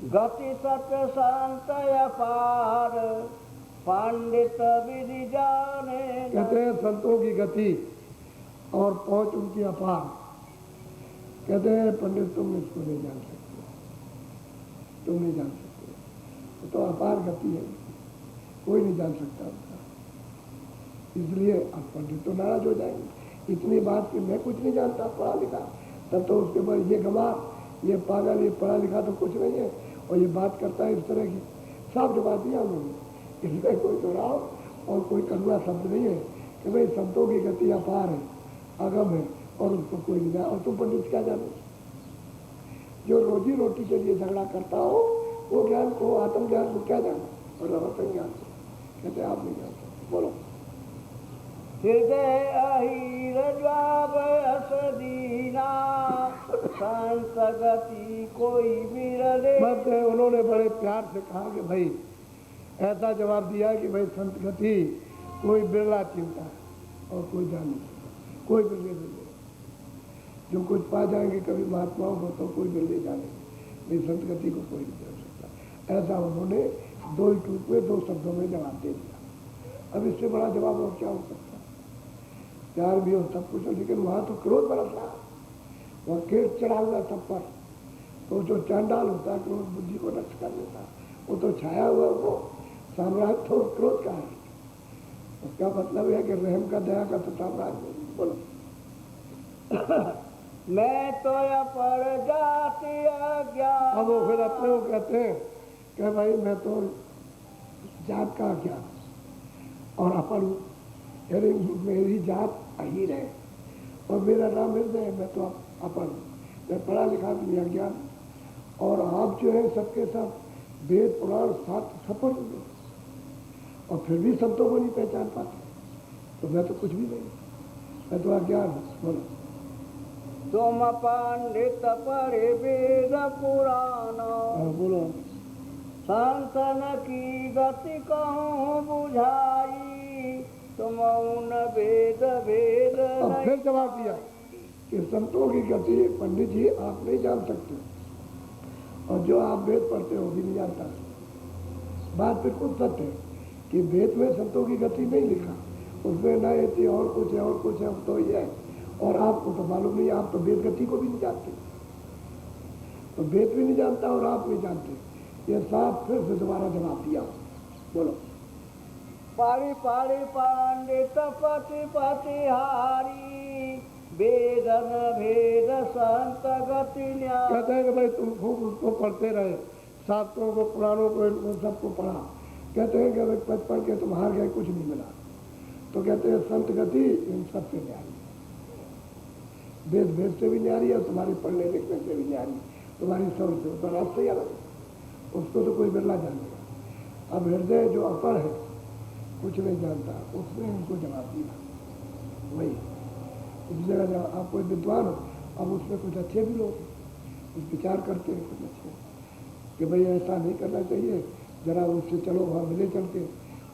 गति सत्य संत अपार, पंडित विधि जाने। कहते हैं संतों की गति और पहुंच उनकी अपार। कहते हैं पंडित तुम इसको नहीं जान सकते, तुम नहीं जान सकते, तो अपार गति है, कोई नहीं जान सकता उसका। इसलिए अब पंडित तो नाराज हो जाएंगे। इतनी बात कि मैं कुछ नहीं जानता, पढ़ा लिखा, तब तो उसके बाद ये गंवार, ये पागल, ये पढ़ा लिखा तो कुछ नहीं है, और ये बात करता है इस तरह की। साफ जवाब दिया उन्होंने। इसमें कोई दोहराव और कोई करुणा शब्द नहीं है कि भाई संतों की गति अपार है, अगम है, और उसको कोई नहीं जाए। और तुम पंडित क्या जानो? जो रोजी रोटी के लिए झगड़ा करता हो वो ज्ञान को, आत्मज्ञान को क्या जानो, और रवतन ज्ञान को कहते आप नहीं जान सकते। बोलो। हृदय अहिर जवाब अस दीना, संत गति कोई बिरले। बस उन्होंने बड़े प्यार से कहा कि भाई ऐसा जवाब दिया कि भाई संत गति कोई बिरला चिंता है और कोई जान नहीं सकता, कोई बिरले बिरले जो कुछ पा जाएंगे कभी महात्माओं को तो कोई बिरले जानेंगे, नहीं संत गति को कोई नहीं जान सकता। ऐसा उन्होंने 2 ही टूक में 2 शब्दों में जवाब दे दिया। अब इससे बड़ा जवाब और क्या हो सकता? प्यार भी हो सब कुछ हो, लेकिन वहाँ तो क्रोध बरस रहा, वहाँ केस चढ़ा हुआ सब पर। तो जो चांडाल होता है क्रोध बुद्धि को नष्ट कर देता, वो तो छाया हुआ, वो साम्राज्य तो क्रोध का है। उसका मतलब है कि रहम का, दया का तो साम्राज्य। बोलो। मैं तो पर जाति अज्ञान। अब वो फिर अपने को कहते हैं कि भाई मैं तो जात का अज्ञान और अपन, यानी मेरी जात अहीर है और मेरा नाम हृदय, मैं तो अपन, मैं पढ़ा लिखा भी अज्ञान, और आप जो है सबके सब वेद पुराण शास्त्र सब पढ़ चुके, और फिर भी संतों को नहीं पहचान पाते, तो मैं तो कुछ भी नहीं, मैं तो अज्ञान हूँ। बोलो। तुम पंडित पढ़े वेद पुराण, बोलो। संतन की गति कहूँ बुझाई, तुम उन वेद वेद। अब फिर जवाब दिया कि संतों की गति पंडित जी आप नहीं जान सकते, और जो आप वेद पढ़ते हो भी नहीं जानता। बात बिल्कुल सत्य है कि वेद में संतों की गति नहीं लिखा, उसमें न ये और कुछ है और कुछ है, तो ये है, और आपको तो मालूम नहीं, आप तो वेद गति को भी नहीं जानते, तो वेद भी नहीं जानता और आप नहीं जानते। ये साफ फिर से दोबारा जवाब दिया। बोलो। पारी पारी पंडित पति पतिहारी, वेदन भेद संत गति न्याय। कहते हैं कि भाई तुम खूब उसको पढ़ते रहे, शास्त्रों को, पुराणों को, इनको सबको पढ़ा। कहते हैं कि भाई पढ़ के तुम हार गए, कुछ नहीं मिला, तो कहते हैं संत गति इन सबसे न्यारी, वेद भेद से भी न्यारी है, तुम्हारे पढ़ने लिखने से भी न्यारी, तुम्हारी समझ से तो रास्ते ही अलग है, उसको तो कोई बिरला जानेगा। अब हृदय जो अपर है, कुछ नहीं जानता, उसने उनको जवाब दिया। वही इस जगह आप कोई विद्वान हो, अब उसमें कुछ अच्छे भी लोग कुछ विचार करते हैं, कुछ अच्छे कि भाई ऐसा नहीं करना चाहिए, जरा उससे चलो वहाँ मिले चल के,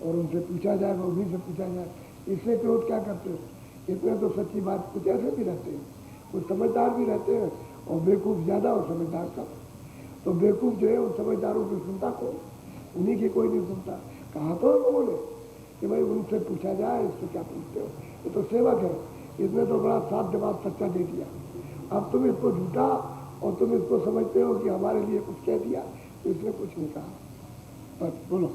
और उनसे पूछा जाए, उन्हीं से पूछा जाए इससे क्रोध क्या करते हो? इतने तो सच्ची बात कुछ ऐसे भी रहते हैं, कुछ समझदार भी रहते हैं और बेवकूफ़ ज़्यादा और समझदार कम। तो बेवकूफ़ जो है उन समझदारों की सुनता कौन? उन्हीं की कोई नहीं सुनता। कहा तो लोगों ने कि भाई उनसे पूछा जाए, इससे क्या पूछते हो, ये तो सेवक है, इसने तो बड़ा साफ जवाब सच्चा दे दिया। अब तुम इसको झूठा और तुम इसको समझते हो कि हमारे लिए कुछ कह दिया, तो इसने कुछ नहीं कहा। बस बोलो।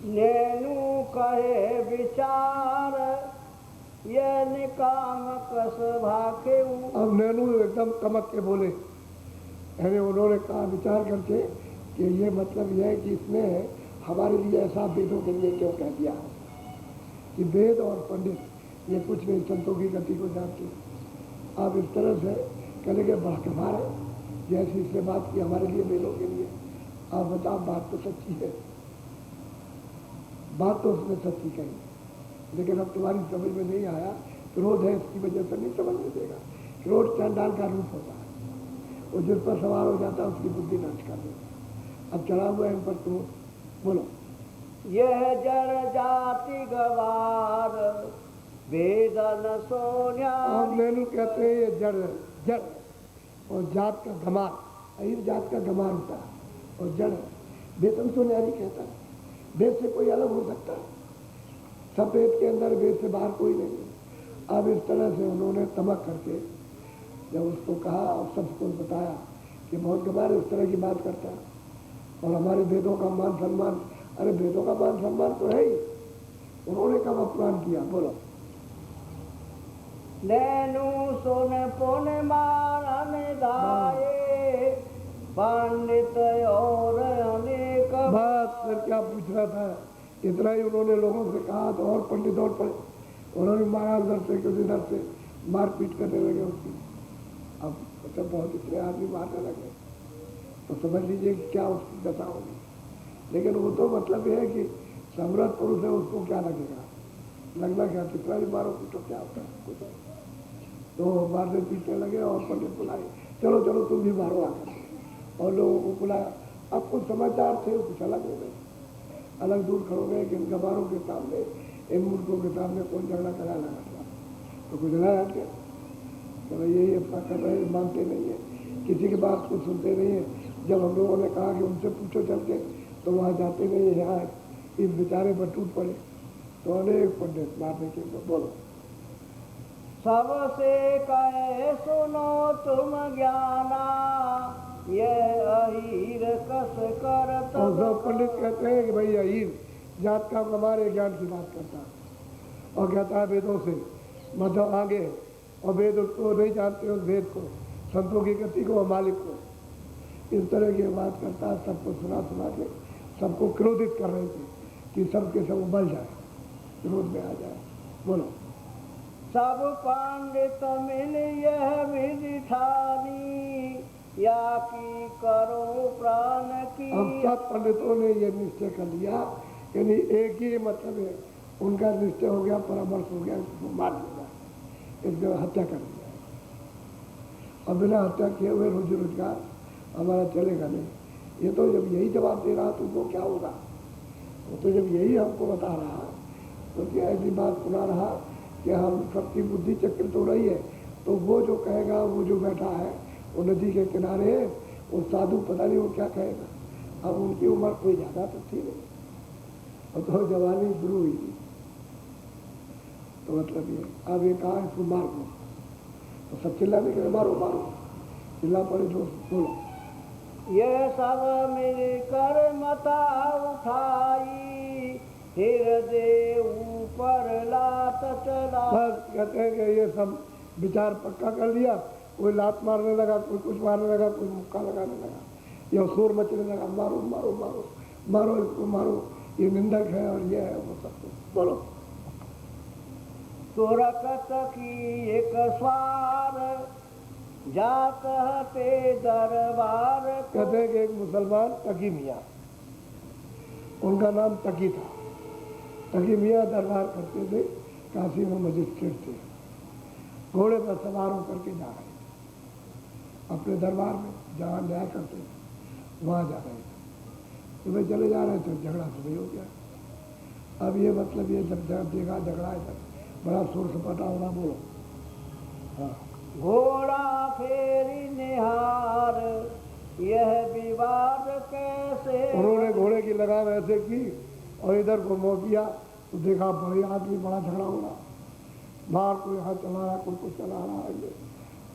नेनु कहे विचार ये निकाम कस भाके। अब नैनू एकदम कमक के बोले, यानी उन्होंने कहा विचार करके कि ये मतलब यह है कि इसने हमारे लिए ऐसा वेदों के लिए क्यों कह दिया कि वेद और पंडित ये कुछ नहीं संतों की गति को जानते। आप इस तरह से कहने के बड़कमार है, जैसी इसने बात की हमारे लिए वेदों के लिए। आप बताओ, बात तो सच्ची है, बात तो उसने सच्ची कही, लेकिन अब तुम्हारी समझ में नहीं आया। क्रोध है, इसकी वजह से नहीं समझ में देगा। क्रोध चंडाल का रूप होता है, वो जिस पर सवार हो जाता है उसकी बुद्धि नष्ट कर देता है। अब चढ़ा हुआ है इन पर क्रोध। बोलो। यह जड़ जाति गवार वेदन सोन्या। आप नैनू कहते हैं ये जड़ है, जड़ और जात का गमार, अहिर जात का गमार होता है और जड़ है। वेदन सोन्यारी कहता है, वेद से कोई अलग हो सकता है? सब वेद के अंदर, वेद से बाहर कोई नहीं है। अब इस तरह से उन्होंने तमक करके जब उसको कहा और सबको बताया कि बहुत गवार इस तरह की बात करता है और हमारे वेदों का मान सम्मान, अरे वेदों का मान सम्मान तो है ही, उन्होंने कब अपमान किया? बोलो। नैनु सुन पुन मारन दाए पंडित और अनेक। बस फिर क्या पूछ रहा था, इतना ही उन्होंने लोगों से कहा तो और पंडित और पड़े, उन्होंने मारा उधर से किसी इधर से, मारपीट करने लगे उसकी। अब मतलब बहुत इतने आदमी मारने लगे तो समझ लीजिए कि क्या उसकी दशा होगी। लेकिन वो तो मतलब ये है कि समृद्ध पुरुष है, उसको क्या लगेगा, लगना क्या, कितना भी मारो तो क्या होता है, कुछ नहीं। तो मारने पीटने लगे और पंडित बुलाए, चलो चलो तुम भी मारो आकर, और लोगों को बुलाया। अब कुछ समझदार थे, कुछ अलग हो गए, अलग दूर खड़ो गए कि इन गवारों के सामने, इन मूर्खों के सामने कौन झगड़ा करा लगा। तो कुछ झगड़ा हट गया, तो भाई यही अपना कर रहे हैं, मानते नहीं है, किसी की बात को सुनते नहीं है। जब हम लोगों ने कहा कि उनसे पूछो चल के, तो वहाँ जाते नहीं है, यहाँ इस बेचारे पर टूट पड़े। तो अनेक पंडित मारने के लिए। बोलो। सबसे कहे सुनो तुम ज्ञाना ये अहीर कस कर। और सब पंडित कहते हैं कि भाई अहीर जात का हमारे ज्ञान की बात करता है और कहता है वेदों से मतलब आगे, और वेद उसको नहीं जानते, उस वेद को, संतों की गति को और मालिक को, इस तरह की बात करता है। सबको सुना सुना के सबको क्रोधित कर रहे थे कि सबके सब उबल जाए, क्रोध में आ जाए। बोलो। सब पंडित मिल यह विधि ठानी या की करो प्राण की। अब सब पंडितों ने ये निश्चय कर लिया, यानी एक ही मतलब है, उनका निश्चय हो गया, परामर्श हो गया, इसको मार दिया, इसको हत्या कर दिया। और बिना हत्या किए हुए रोजी रोजगार हमारा चलेगा नहीं। ये तो जब यही जवाब दे रहा तो वो क्या होगा, वो तो जब यही हमको बता रहा तो क्या ऐसी बात सुना रहा कि हम सबकी बुद्धि चक्रित हो रही है। तो वो जो कहेगा, वो जो बैठा है वो नदी के किनारे है, वो साधु पता नहीं वो क्या कहेगा। अब उनकी उम्र कोई ज़्यादा तो थी नहीं, और तो जवानी शुरू हुई थी। तो मतलब ये अब ये कहा इसको मार दो, तो सब चिल्लाने के मारो मारो, चिल्ला पड़े जो। बोलो। ये सब मिलकर मता उठाई हृदय ऊपर लात चला। बस कहते हैं कि ये सब विचार पक्का कर लिया, कोई लात मारने लगा, कोई कुछ मारने लगा, कोई मुक्का लगाने लगा, या शोर मचने लगा, मारो मारो मारो मारो, इसको मारो, ये निंदक है और ये है वो सब कुछ। बोलो। तुरकत की एक स्वार जात हते दरबार। कहते हैं कि एक मुसलमान तकी मियाँ, उनका नाम तकी था, तकी मियाँ दरबार करते थे, काशी में मजिस्ट्रेट थे, घोड़े पर सवार होकर के जा रहे थे अपने दरबार में, जहाँ न्याय करते थे वहाँ जा रहे थे। सुबह चले जा रहे थे, झगड़ा सुबह हो गया। अब ये मतलब ये जब देखा झगड़ा है बड़ा शोर सपाटा हो रहा, बोलो। हाँ, घोड़ा फेरी निहार यह विवाद कैसे। उन्होंने घोड़े की लगाम ऐसे की और इधर को मोड़ किया तो देखा बड़े आदमी बड़ा झगड़ा हो रहा, बाहर कोई हाथ चला रहा, कोई कुछ चला रहा है। ये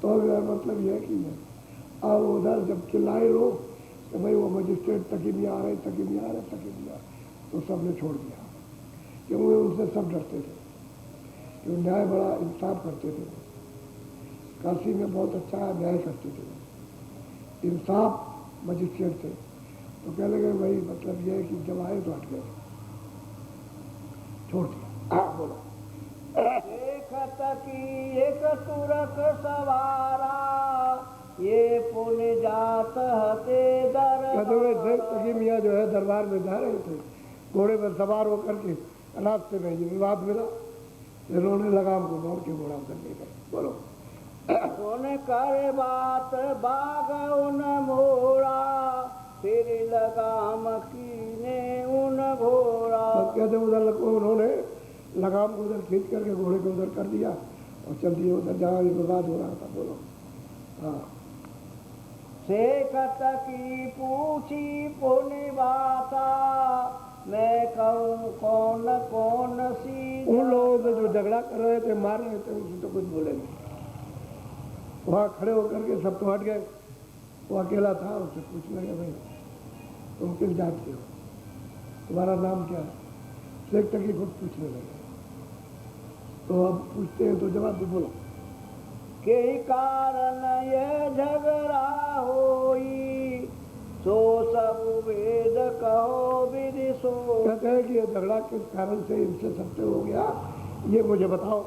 तो मतलब यह कि अब उधर जब चिल्लाए लोग कि भाई वो मजिस्ट्रेट तक ही नहीं आ रहे, तक ही नहीं आ रहे, तक ही नहीं आ रहे, तो सबने छोड़ दिया, क्योंकि उनसे सब डरते थे कि वो न्याय बड़ा इंसाफ करते थे। काशी में बहुत अच्छा न्याय करते थे, इंसाफ मजिस्ट्रेट थे। तो कह लगे भाई मतलब यह है कि जब आए तो हट गए, छोड़ दिया। बोलो। देखत की एक तुरक सवारा ये पुण्य जात हते कहते हुए दर। तकी मियाँ जो है दरबार में जा रहे थे, घोड़े पर सवार होकर के रास्ते में ये विवाद मिला, इन्होंने लगाम को मोड़ के घोड़ा उतर ले गए। बोलो। उन कर बात बाग उन मोड़ा फिर लगाम कीने उन घोड़ा। बस कहते उधर उन्होंने लगाम को उधर खींच करके घोड़े को उधर कर दिया और चल दिए उधर जहाँ ये विवाद हो रहा था। बोलो। हाँ, शेखत की पूछी पुण्य बाता मैं कहूँ कौन कौन सी। उन लोगों से जो झगड़ा कर रहे थे, मार रहे थे, उनसे तो कुछ बोले नहीं। वहाँ खड़े होकर के सब तो हट गए, वो अकेला था, उससे पूछने लगे भाई तुम किस जात के हो, तुम्हारा नाम क्या है। शेख तक ही खुद पूछने लगे। तो अब पूछते हैं तो जवाब भी बोलो। के कारण ये झगड़ा होई सो सब वेद कहो विधि सो। कहते हैं कि ये झगड़ा किस कारण से इनसे सत्य हो गया, ये मुझे बताओ।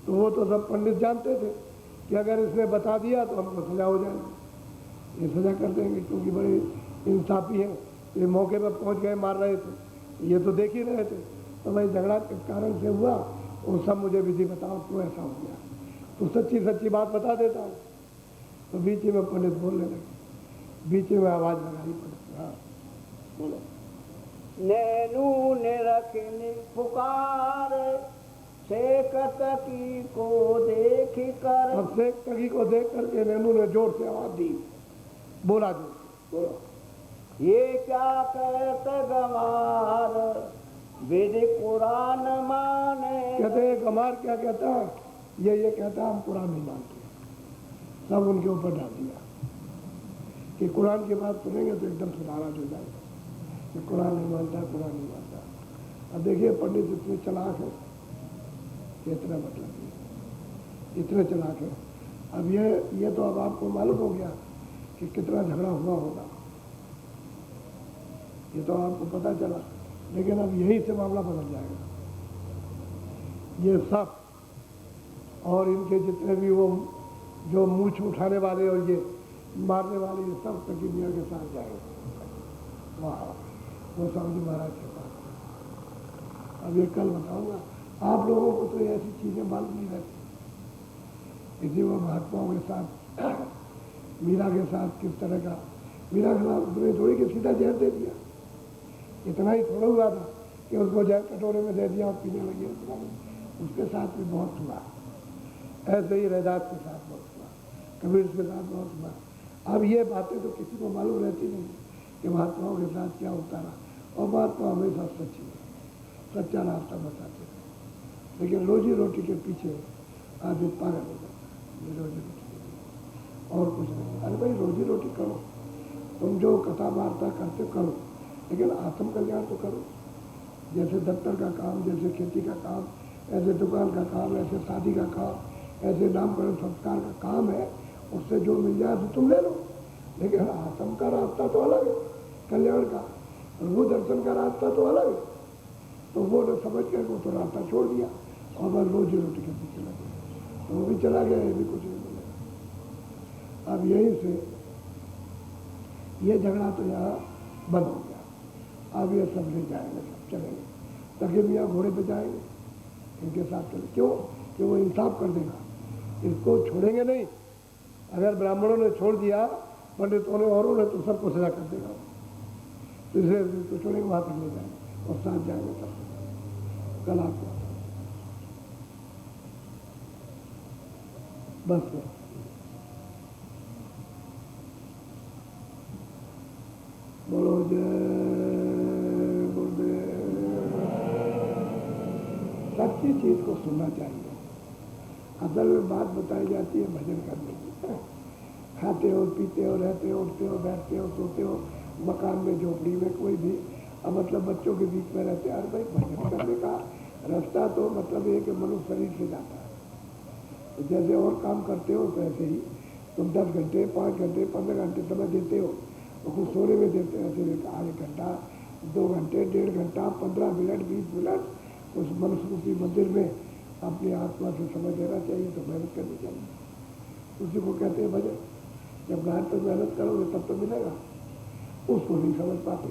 तो वो तो सब पंडित जानते थे कि अगर इसने बता दिया तो हमको सजा हो जाएगी, ये सजा कर देंगे, क्योंकि बड़े इंसाफी हैं। ये मौके पर पहुंच गए, मार रहे थे, ये तो देख ही रहे थे। तो भाई झगड़ा किस कारण से हुआ वो सब मुझे विधि बताओ, क्यों ऐसा हो गया, तो सच्ची सच्ची बात बता देता हूँ। तो बीच में पंडित बोलने लगे, बीच में आवाज लगाई पंडित। हाँ, बोलो। नैनू ने रखनी पुकार शेखत की को देख कर। अब शेख तकी को देख करके नैनू ने जोर से आवाज दी, बोला जोर से, बोलो। ये क्या कहत गंवार विधि कुरान माने। कहते हैं गंवार क्या कहता है, ये कहता हम कुरान नहीं मानते। सब उनके ऊपर डाल दिया कि कुरान की बात सुनेंगे तो एकदम से नाराज हो जाएगा कि कुरान नहीं मानता, कुरान नहीं मानता। अब देखिए पंडित इतने चलाक है, इतना मतलब नहीं, इतने चलाक है। अब ये तो अब आपको मालूम हो गया कि कितना झगड़ा हुआ होगा, ये तो आपको पता चला। लेकिन अब यही से मामला बदल जाएगा। ये सब और इनके जितने भी वो जो मूछ उठाने वाले और ये मारने वाले, ये सब तकी मियाँ के साथ जाएंगे वहाँ, वो स्वामी जी महाराज के पास। अब ये कल बताऊंगा आप लोगों को, तो ऐसी चीजें मालूम नहीं रहती। इसी वो महात्माओं के साथ, मीरा के साथ किस तरह का, मीरा के साथ उसने थोड़ी कि सीधा जहर दे दिया, इतना ही थोड़ा हुआ था कि उसको जहर कटोरे में दे दिया और पीने लगी। उसके साथ भी बहुत हुआ, ऐसे ही रैदास के साथ बहुत हुआ, कबीर के साथ बहुत हुआ। अब ये बातें तो किसी को मालूम रहती नहीं कि महात्माओं के साथ क्या होता रहा, और महात्मा हमेशा सच्ची है, सच्चा रास्ता बताते थे। लेकिन रोजी रोटी के पीछे आदमी पागल हो जाता है, ये रोजी रोटी के लिए और कुछ नहीं। अरे भाई रोजी रोटी करो, तुम जो कथा वार्ता करते करो, लेकिन आत्म कल्याण तो करो। जैसे दफ्तर का काम, जैसे खेती का काम, ऐसे दुकान का काम, ऐसे शादी का काम, ऐसे नामकरण संस्कार का काम है, उससे जो मिल जाए तो तुम ले लो। लेकिन आत्म का रास्ता तो अलग है, कल्याण का, वो दर्शन का रास्ता तो अलग है। तो वो न समझ के वो तो रास्ता छोड़ दिया और बस रोजी रोटी के पीछे लगे, तो वो भी चला गया, ये भी कुछ नहीं मिलेगा। अब यहीं से ये झगड़ा तो यहाँ बंद हो गया। अब ये सब ले जाएंगे, सब चलेंगे, तके मियाँ घोड़े पे जाएंगे, इनके साथ चले। क्यों कि वो इंसाफ कर देगा, इसको छोड़ेंगे नहीं। अगर ब्राह्मणों ने छोड़ दिया, पंडितों ने औरों ने, तो सबको सजा कर देगा। तो इसलिए तो छोड़ेंगे, वहाँ तक ले जाएंगे और साथ जाएंगे सब। कला को। बस बोलो जय गुरुदेव। सच्ची चीज को सुनना चाहिए। असल में बात बताई जाती है भजन करने की। खाते हो, पीते हो, रहते हो, उठते हो, बैठते हो, सोते हो, मकान में, झोपड़ी में, कोई भी, अब मतलब बच्चों के बीच में रहते हैं। अरे भाई, भजन करने का रास्ता तो मतलब ये कि मनुष्य शरीर से जाता है। तो जैसे और काम करते हो तो ऐसे ही तुम 10 घंटे, 5 घंटे, 15 घंटे समय देते हो, तो कुछ सोने में देते हो, ऐसे आधे घंटा, 2 घंटे, 1.5 घंटा, 15 मिनट, 20 मिनट उस मनुष्य रूपी मंदिर में अपनी आत्मा से समय देना चाहिए। तो मेहनत करनी चाहिए। उसी को कहते हैं भजन। जब घाट पर मेहनत करोगे तब तो मिलेगा। उसको नहीं समझ पाते।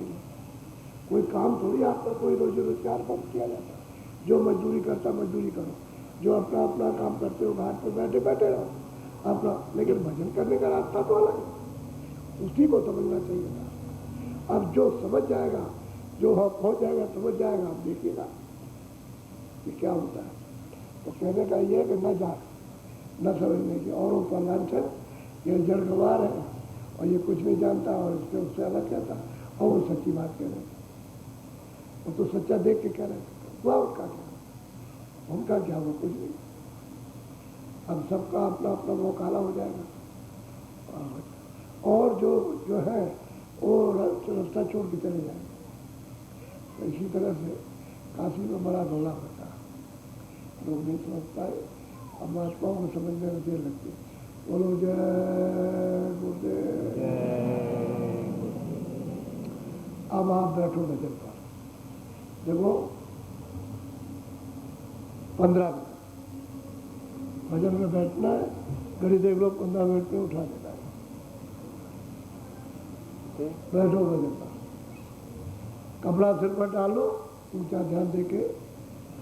कोई काम थोड़ी आपका कोई रोजी रोजगार बंद किया जाता। जो मजदूरी करता मजदूरी करो, जो अपना अपना काम करते हो घाट पर बैठे बैठे रहो अपना, लेकिन भजन करने का रास्ता तो अलग है। उसी को समझना चाहिए था। अब जो समझ जाएगा, जो हो जाएगा, समझ जाएगा, आप देखिएगा कि क्या होता है। तो कहने का ये है कि न जान, न समझने की, औरों पर लांछन, ये जड़ गवार है और ये कुछ नहीं जानता और इससे उससे अलग कहता, और वो सच्ची बात कह रहे हैं। वो तो सच्चा देख के कह रहे हैं। हुआ उनका क्या हुआ? कुछ नहीं। अब सबका अपना अपना वो काला हो जाएगा और जो है वो रास्ता छोड़ के चले जाएंगे। तो इसी तरह से काशी में बड़ा रौला होता है। लोग नहीं समझ पाए। अब महात्माओं को समझने में देर लगती है। बोलो जय गुरुदेव। अब आप बैठो भजन पर। देखो 15 मिनट भजन में बैठना है। घड़ी देख लो, 15 मिनट में उठा देना है। बैठो भजन पर। कपड़ा सिर पर डालो, ऊंचा ध्यान देके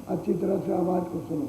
अच्छी तरह से आवाज को सुनो।